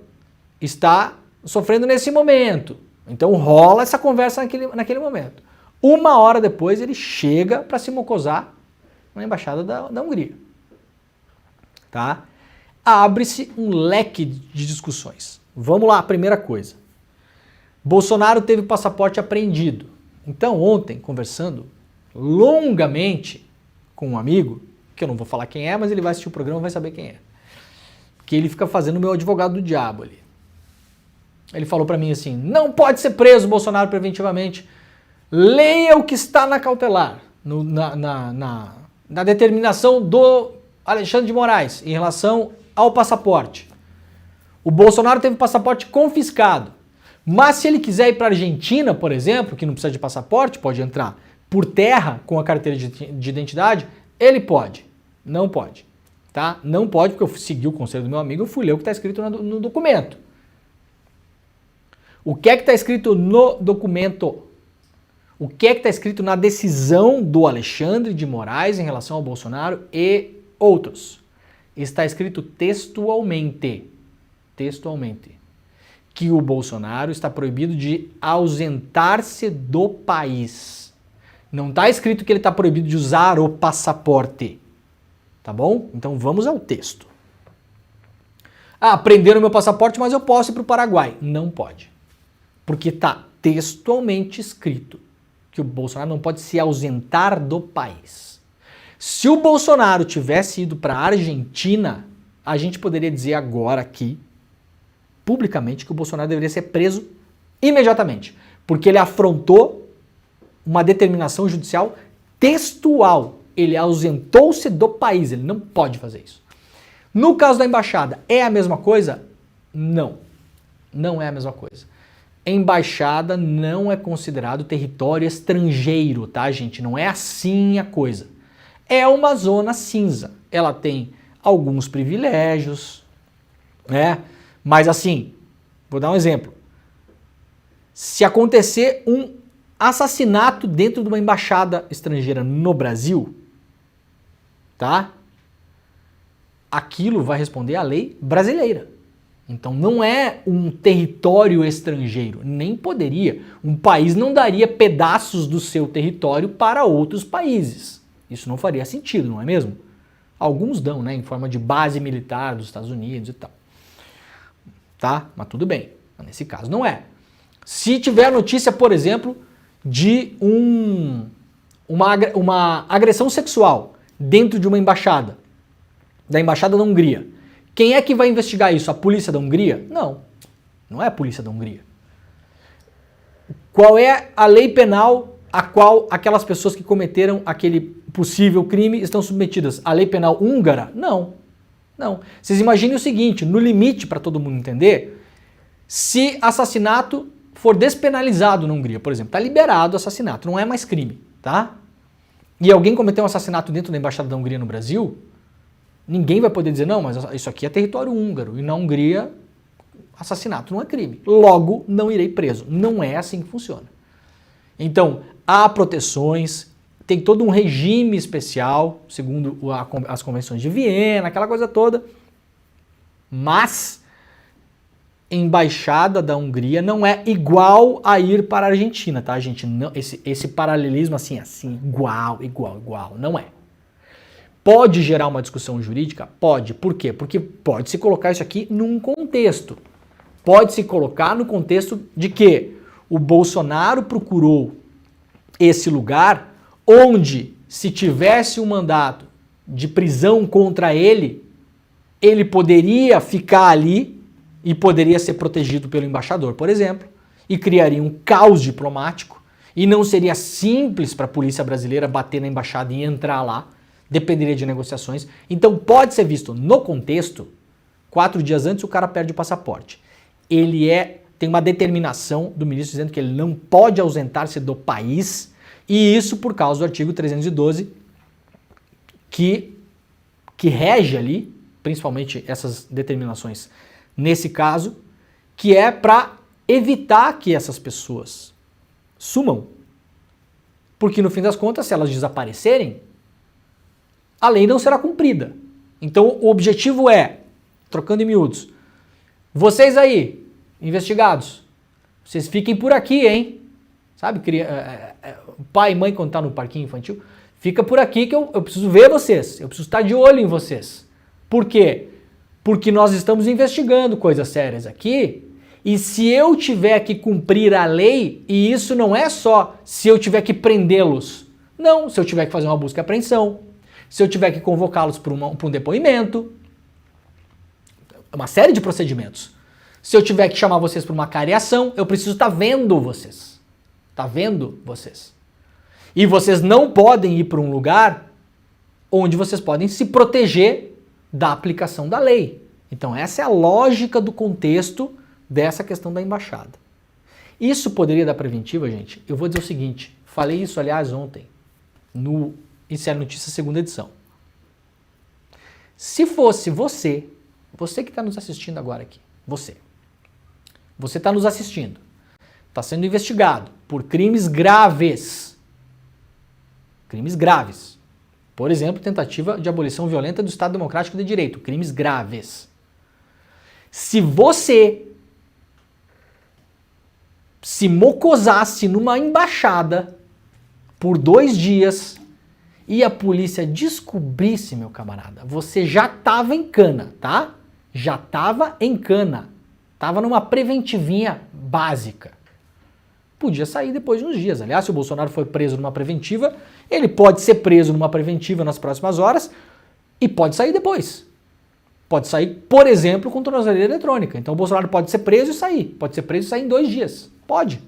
está sofrendo nesse momento. Então rola essa conversa naquele momento. 1 hora depois ele chega para se mocosar na embaixada da Hungria. Tá? Abre-se um leque de discussões. Vamos lá, a primeira coisa. Bolsonaro teve o passaporte apreendido. Então ontem, conversando longamente com um amigo, que eu não vou falar quem é, mas ele vai assistir o programa e vai saber quem é. Que ele fica fazendo o meu advogado do diabo ali. Ele falou pra mim assim, não pode ser preso Bolsonaro preventivamente. Leia o que está na cautelar, na determinação do Alexandre de Moraes em relação ao passaporte. O Bolsonaro teve o passaporte confiscado. Mas se ele quiser ir para a Argentina, por exemplo, que não precisa de passaporte, pode entrar por terra com a carteira de identidade, ele pode. Não pode. Tá? Não pode, porque eu segui o conselho do meu amigo, eu fui ler o que está escrito no documento. O que é que está escrito no documento? O que é que está escrito na decisão do Alexandre de Moraes em relação ao Bolsonaro e outros? Está escrito textualmente, que o Bolsonaro está proibido de ausentar-se do país. Não está escrito que ele está proibido de usar o passaporte. Tá bom? Então vamos ao texto. Prenderam meu passaporte, mas eu posso ir para o Paraguai. Não pode. Porque está textualmente escrito que o Bolsonaro não pode se ausentar do país. Se o Bolsonaro tivesse ido para a Argentina, a gente poderia dizer agora aqui, publicamente, que o Bolsonaro deveria ser preso imediatamente. Porque ele afrontou uma determinação judicial textual. Ele ausentou-se do país, ele não pode fazer isso. No caso da embaixada, é a mesma coisa? Não, não é a mesma coisa. Embaixada não é considerado território estrangeiro, tá, gente? Não é assim a coisa. É uma zona cinza. Ela tem alguns privilégios, né? Mas assim, vou dar um exemplo. Se acontecer um assassinato dentro de uma embaixada estrangeira no Brasil, tá? Aquilo vai responder à lei brasileira. Então não é um território estrangeiro, nem poderia. Um país não daria pedaços do seu território para outros países. Isso não faria sentido, não é mesmo? Alguns dão, né, em forma de base militar dos Estados Unidos e tal. Tá? Mas tudo bem. Mas nesse caso não é. Se tiver notícia, por exemplo, de uma agressão sexual dentro de uma embaixada, da embaixada da Hungria, quem é que vai investigar isso? A polícia da Hungria? Não, não é a polícia da Hungria. Qual é a lei penal a qual aquelas pessoas que cometeram aquele possível crime estão submetidas? A lei penal húngara? Não, não. Vocês imaginem o seguinte, no limite, para todo mundo entender, se assassinato for despenalizado na Hungria, por exemplo, está liberado o assassinato, não é mais crime, tá? E alguém cometeu um assassinato dentro da embaixada da Hungria no Brasil, ninguém vai poder dizer, não, mas isso aqui é território húngaro, e na Hungria assassinato não é crime. Logo, não irei preso. Não é assim que funciona. Então, há proteções, tem todo um regime especial, segundo as convenções de Viena, aquela coisa toda, mas embaixada da Hungria não é igual a ir para a Argentina, tá, gente? Não, esse paralelismo assim, igual, não é. Pode gerar uma discussão jurídica? Pode. Por quê? Porque pode se colocar isso aqui num contexto. Pode se colocar no contexto de que o Bolsonaro procurou esse lugar onde, se tivesse um mandato de prisão contra ele, ele poderia ficar ali e poderia ser protegido pelo embaixador, por exemplo, e criaria um caos diplomático e não seria simples para a polícia brasileira bater na embaixada e entrar lá, dependeria de negociações. Então pode ser visto no contexto, 4 dias antes o cara perde o passaporte. Tem uma determinação do ministro dizendo que ele não pode ausentar-se do país, e isso por causa do artigo 312, que rege ali, principalmente essas determinações nesse caso, que é para evitar que essas pessoas sumam. Porque no fim das contas, se elas desaparecerem, a lei não será cumprida. Então o objetivo é, trocando em miúdos, vocês aí, investigados, vocês fiquem por aqui, hein? Sabe, pai e mãe quando tá no parquinho infantil, fica por aqui que eu preciso ver vocês, eu preciso estar de olho em vocês. Por quê? Porque nós estamos investigando coisas sérias aqui, e se eu tiver que cumprir a lei, e isso não é só se eu tiver que prendê-los, não, se eu tiver que fazer uma busca e apreensão, se eu tiver que convocá-los para um depoimento, uma série de procedimentos. Se eu tiver que chamar vocês para uma cariação, eu preciso estar vendo vocês. Tá vendo vocês? E vocês não podem ir para um lugar onde vocês podem se proteger da aplicação da lei. Então essa é a lógica do contexto dessa questão da embaixada. Isso poderia dar preventiva, gente? Eu vou dizer o seguinte, falei isso, aliás, ontem, no Isso é Notícia, segunda edição. Se fosse você que está nos assistindo agora aqui, você está nos assistindo, está sendo investigado por crimes graves. Crimes graves. Por exemplo, tentativa de abolição violenta do Estado Democrático de Direito. Crimes graves. Se você se mocosasse numa embaixada por 2 dias e a polícia descobrisse, meu camarada, você já estava em cana, tá? Já estava em cana. Estava numa preventivinha básica. Podia sair depois de uns dias. Aliás, se o Bolsonaro foi preso numa preventiva, ele pode ser preso numa preventiva nas próximas horas e pode sair depois. Pode sair, por exemplo, com tornozeleira eletrônica. Então o Bolsonaro pode ser preso e sair. Pode ser preso e sair em 2 dias. Pode.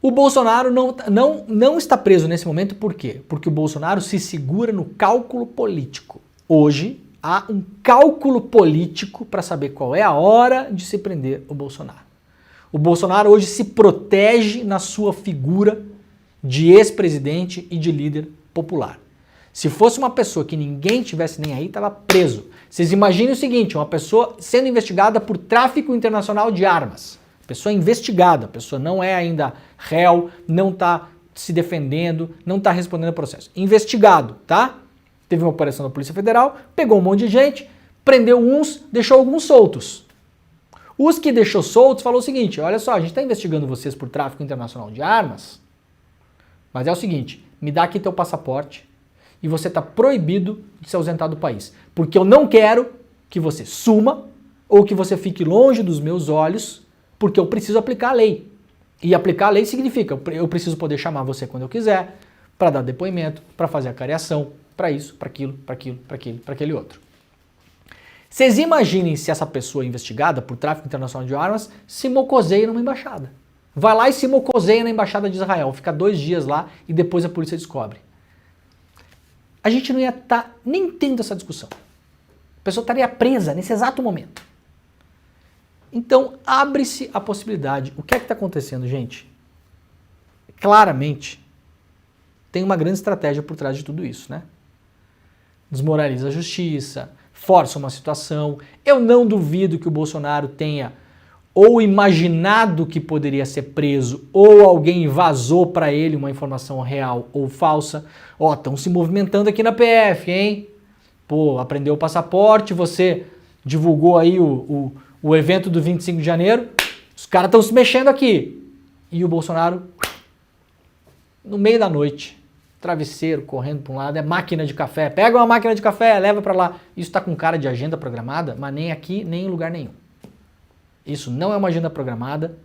O Bolsonaro não está preso nesse momento, por quê? Porque o Bolsonaro se segura no cálculo político. Hoje, há um cálculo político para saber qual é a hora de se prender o Bolsonaro. O Bolsonaro hoje se protege na sua figura de ex-presidente e de líder popular. Se fosse uma pessoa que ninguém tivesse nem aí, estava preso. Vocês imaginem o seguinte, uma pessoa sendo investigada por tráfico internacional de armas. Pessoa investigada, a pessoa não é ainda réu, não está se defendendo, não está respondendo ao processo. Investigado, tá? Teve uma operação da Polícia Federal, pegou um monte de gente, prendeu uns, deixou alguns soltos. Os que deixou soltos falou o seguinte, olha só, a gente está investigando vocês por tráfico internacional de armas, mas é o seguinte, me dá aqui teu passaporte e você está proibido de se ausentar do país, porque eu não quero que você suma, ou que você fique longe dos meus olhos, porque eu preciso aplicar a lei. E aplicar a lei significa, eu preciso poder chamar você quando eu quiser, para dar depoimento, para fazer a cariação, para isso, para aquilo, para aquilo, para aquilo, para aquele outro. Vocês imaginem se essa pessoa investigada por tráfico internacional de armas se mocoseia numa embaixada. Vai lá e se mocoseia na embaixada de Israel, fica 2 dias lá e depois a polícia descobre. A gente não ia estar nem tendo essa discussão. A pessoa estaria presa nesse exato momento. Então, abre-se a possibilidade. O que é que está acontecendo, gente? Claramente, tem uma grande estratégia por trás de tudo isso, né? Desmoraliza a justiça, força uma situação. Eu não duvido que o Bolsonaro tenha ou imaginado que poderia ser preso, ou alguém vazou para ele uma informação real ou falsa. Ó, estão se movimentando aqui na PF, hein? Pô, aprendeu o passaporte, você divulgou aí o evento do 25 de janeiro, os caras estão se mexendo aqui. E o Bolsonaro, no meio da noite, travesseiro, correndo para um lado, é máquina de café. Pega uma máquina de café, leva para lá. Isso está com cara de agenda programada, mas nem aqui, nem em lugar nenhum. Isso não é uma agenda programada.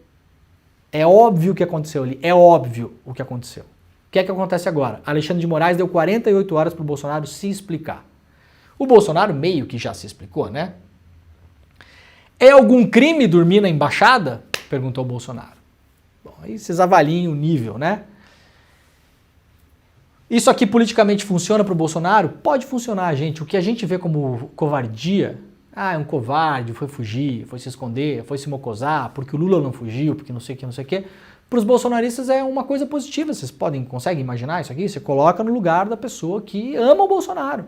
É óbvio o que aconteceu ali. É óbvio o que aconteceu. O que é que acontece agora? Alexandre de Moraes deu 48 horas para o Bolsonaro se explicar. O Bolsonaro meio que já se explicou, né? É algum crime dormir na embaixada? Perguntou o Bolsonaro. Bom, aí vocês avaliem o nível, né? Isso aqui politicamente funciona para o Bolsonaro? Pode funcionar, gente. O que a gente vê como covardia, é um covarde, foi fugir, foi se esconder, foi se mocosar, porque o Lula não fugiu, porque não sei o que, não sei o que. Para os bolsonaristas é uma coisa positiva. Vocês conseguem imaginar isso aqui? Você coloca no lugar da pessoa que ama o Bolsonaro.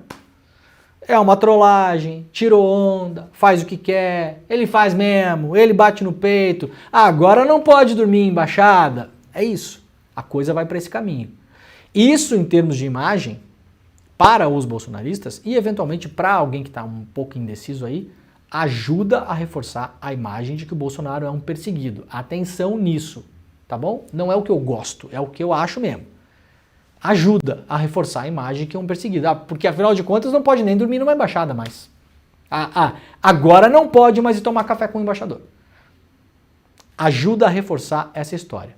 É uma trollagem, tirou onda, faz o que quer, ele faz mesmo, ele bate no peito, agora não pode dormir em embaixada. É isso, a coisa vai para esse caminho. Isso em termos de imagem, para os bolsonaristas e eventualmente para alguém que está um pouco indeciso aí, ajuda a reforçar a imagem de que o Bolsonaro é um perseguido. Atenção nisso, tá bom? Não é o que eu gosto, é o que eu acho mesmo. Ajuda a reforçar a imagem que é um perseguido. Porque afinal de contas não pode nem dormir numa embaixada mais. Agora não pode mais ir tomar café com o embaixador. Ajuda a reforçar essa história.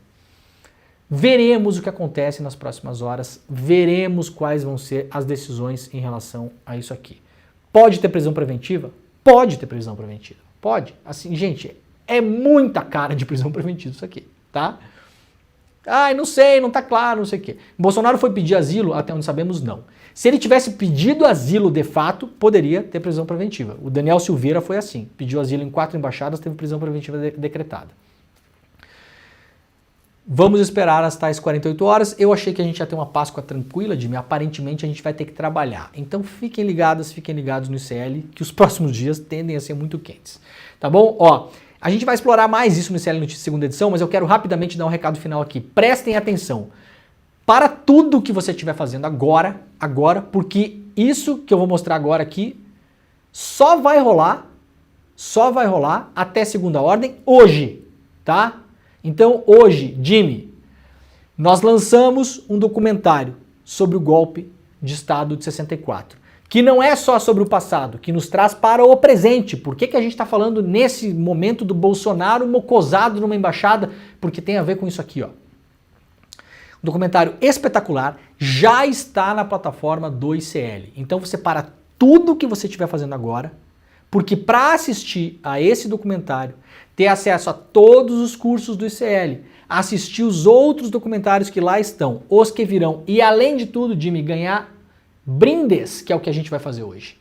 Veremos o que acontece nas próximas horas, veremos quais vão ser as decisões em relação a isso aqui. Pode ter prisão preventiva? Pode ter prisão preventiva. Pode. Assim, gente, é muita cara de prisão preventiva isso aqui, tá? Não sei, não tá claro, não sei o quê. Bolsonaro foi pedir asilo, até onde sabemos, não. Se ele tivesse pedido asilo de fato, poderia ter prisão preventiva. O Daniel Silveira foi assim, pediu asilo em 4 embaixadas, teve prisão preventiva decretada. Vamos esperar as tais 48 horas. Eu achei que a gente ia ter uma Páscoa tranquila, Jimmy. Aparentemente a gente vai ter que trabalhar. Então fiquem ligados no ICL, que os próximos dias tendem a ser muito quentes. Tá bom? Ó, a gente vai explorar mais isso no ICL Notícias segunda edição, mas eu quero rapidamente dar um recado final aqui. Prestem atenção. Para tudo que você estiver fazendo agora, porque isso que eu vou mostrar agora aqui só vai rolar até segunda ordem hoje, tá? Então hoje, Jimmy, nós lançamos um documentário sobre o golpe de Estado de 64, que não é só sobre o passado, que nos traz para o presente. Por que a gente está falando nesse momento do Bolsonaro mocosado numa embaixada? Porque tem a ver com isso aqui, ó. Um documentário espetacular, já está na plataforma do ICL. Então você para tudo que você estiver fazendo agora, porque para assistir a esse documentário, ter acesso a todos os cursos do ICL, assistir os outros documentários que lá estão, os que virão, e além de tudo, Jimmy, ganhar brindes, que é o que a gente vai fazer hoje.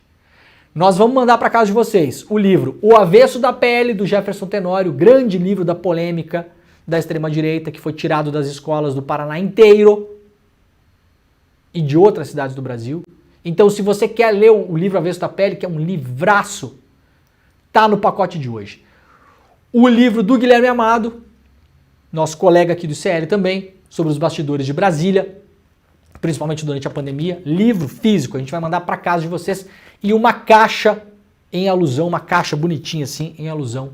Nós vamos mandar para casa de vocês o livro O Avesso da PL, do Jefferson Tenório, grande livro da polêmica da extrema-direita, que foi tirado das escolas do Paraná inteiro e de outras cidades do Brasil. Então, se você quer ler o livro Avesso da PL, que é um livraço, tá no pacote de hoje. O livro do Guilherme Amado, nosso colega aqui do ICL também, sobre os bastidores de Brasília, principalmente durante a pandemia, livro físico, a gente vai mandar para casa de vocês, e uma caixa em alusão, uma caixa bonitinha assim, em alusão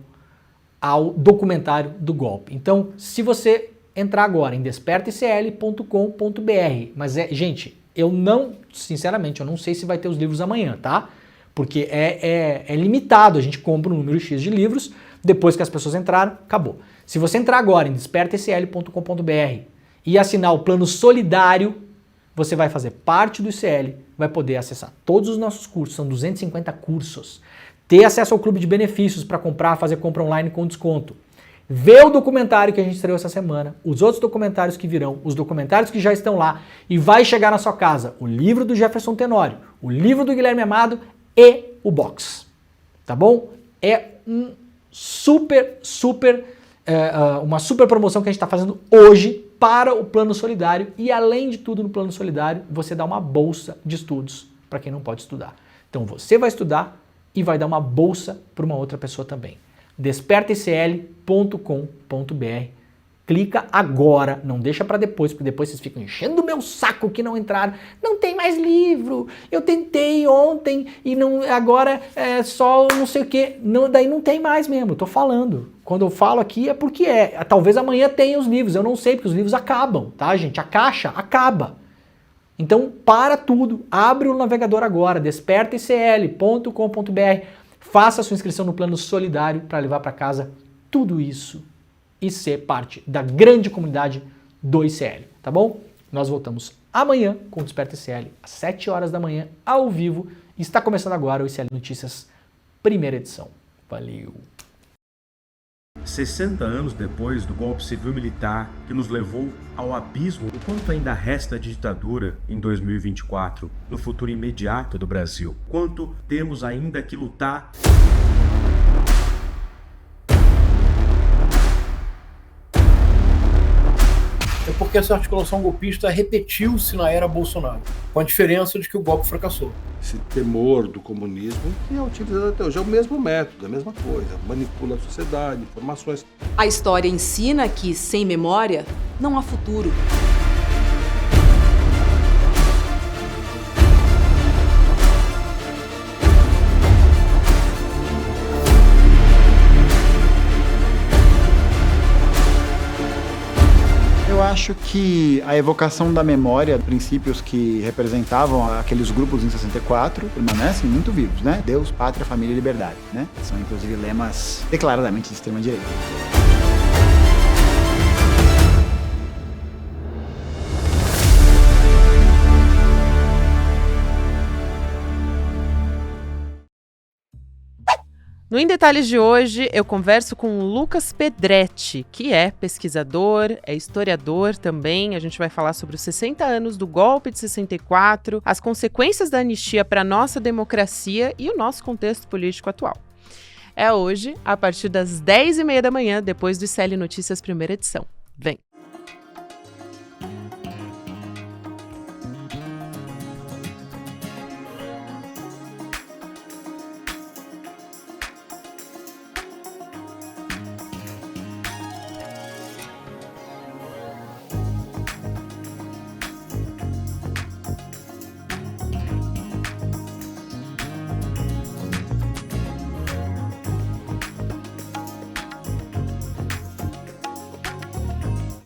ao documentário do golpe. Então, se você entrar agora em despertaicl.com.br, mas gente, sinceramente, eu não sei se vai ter os livros amanhã, tá? porque é limitado, a gente compra um número X de livros, depois que as pessoas entraram, acabou. Se você entrar agora em despertaicl.com.br e assinar o plano solidário, você vai fazer parte do ICL, vai poder acessar todos os nossos cursos, são 250 cursos, ter acesso ao clube de benefícios para comprar, fazer compra online com desconto, ver o documentário que a gente estreou essa semana, os outros documentários que virão, os documentários que já estão lá, e vai chegar na sua casa o livro do Jefferson Tenório, o livro do Guilherme Amado e o box, tá bom? É uma super promoção que a gente está fazendo hoje para o Plano Solidário, e além de tudo no Plano Solidário você dá uma bolsa de estudos para quem não pode estudar. Então você vai estudar e vai dar uma bolsa para uma outra pessoa também. despertaicl.com.br. Clica agora, não deixa para depois, porque depois vocês ficam enchendo o meu saco que não entraram. Não tem mais livro, eu tentei ontem e não, agora é só não sei o que. Não, daí não tem mais mesmo, tô falando. Quando eu falo aqui é porque talvez amanhã tenha os livros, eu não sei, porque os livros acabam, tá gente? A caixa acaba. Então para tudo, abre o navegador agora, despertaicl.com.br, faça a sua inscrição no plano solidário para levar para casa tudo isso e ser parte da grande comunidade do ICL, tá bom? Nós voltamos amanhã com o Desperta ICL, às 7 horas da manhã, ao vivo. E está começando agora o ICL Notícias, primeira edição. Valeu! 60 anos depois do golpe civil-militar que nos levou ao abismo, o quanto ainda resta de ditadura em 2024, no futuro imediato do Brasil? Quanto temos ainda que lutar? É porque essa articulação golpista repetiu-se na era Bolsonaro, com a diferença de que o golpe fracassou. Esse temor do comunismo que é utilizado até hoje. É o mesmo método, a mesma coisa. Manipula a sociedade, informações. A história ensina que, sem memória, não há futuro. Eu acho que a evocação da memória, princípios que representavam aqueles grupos em 64, permanecem muito vivos, né? Deus, pátria, família e liberdade, né? São inclusive lemas declaradamente de extrema-direita. No Em Detalhes de hoje, eu converso com o Lucas Pedretti, que é pesquisador, é historiador também. A gente vai falar sobre os 60 anos do golpe de 64, as consequências da anistia para a nossa democracia e o nosso contexto político atual. É hoje, a partir das 10h30 da manhã, depois do ICL Notícias, primeira edição. Vem!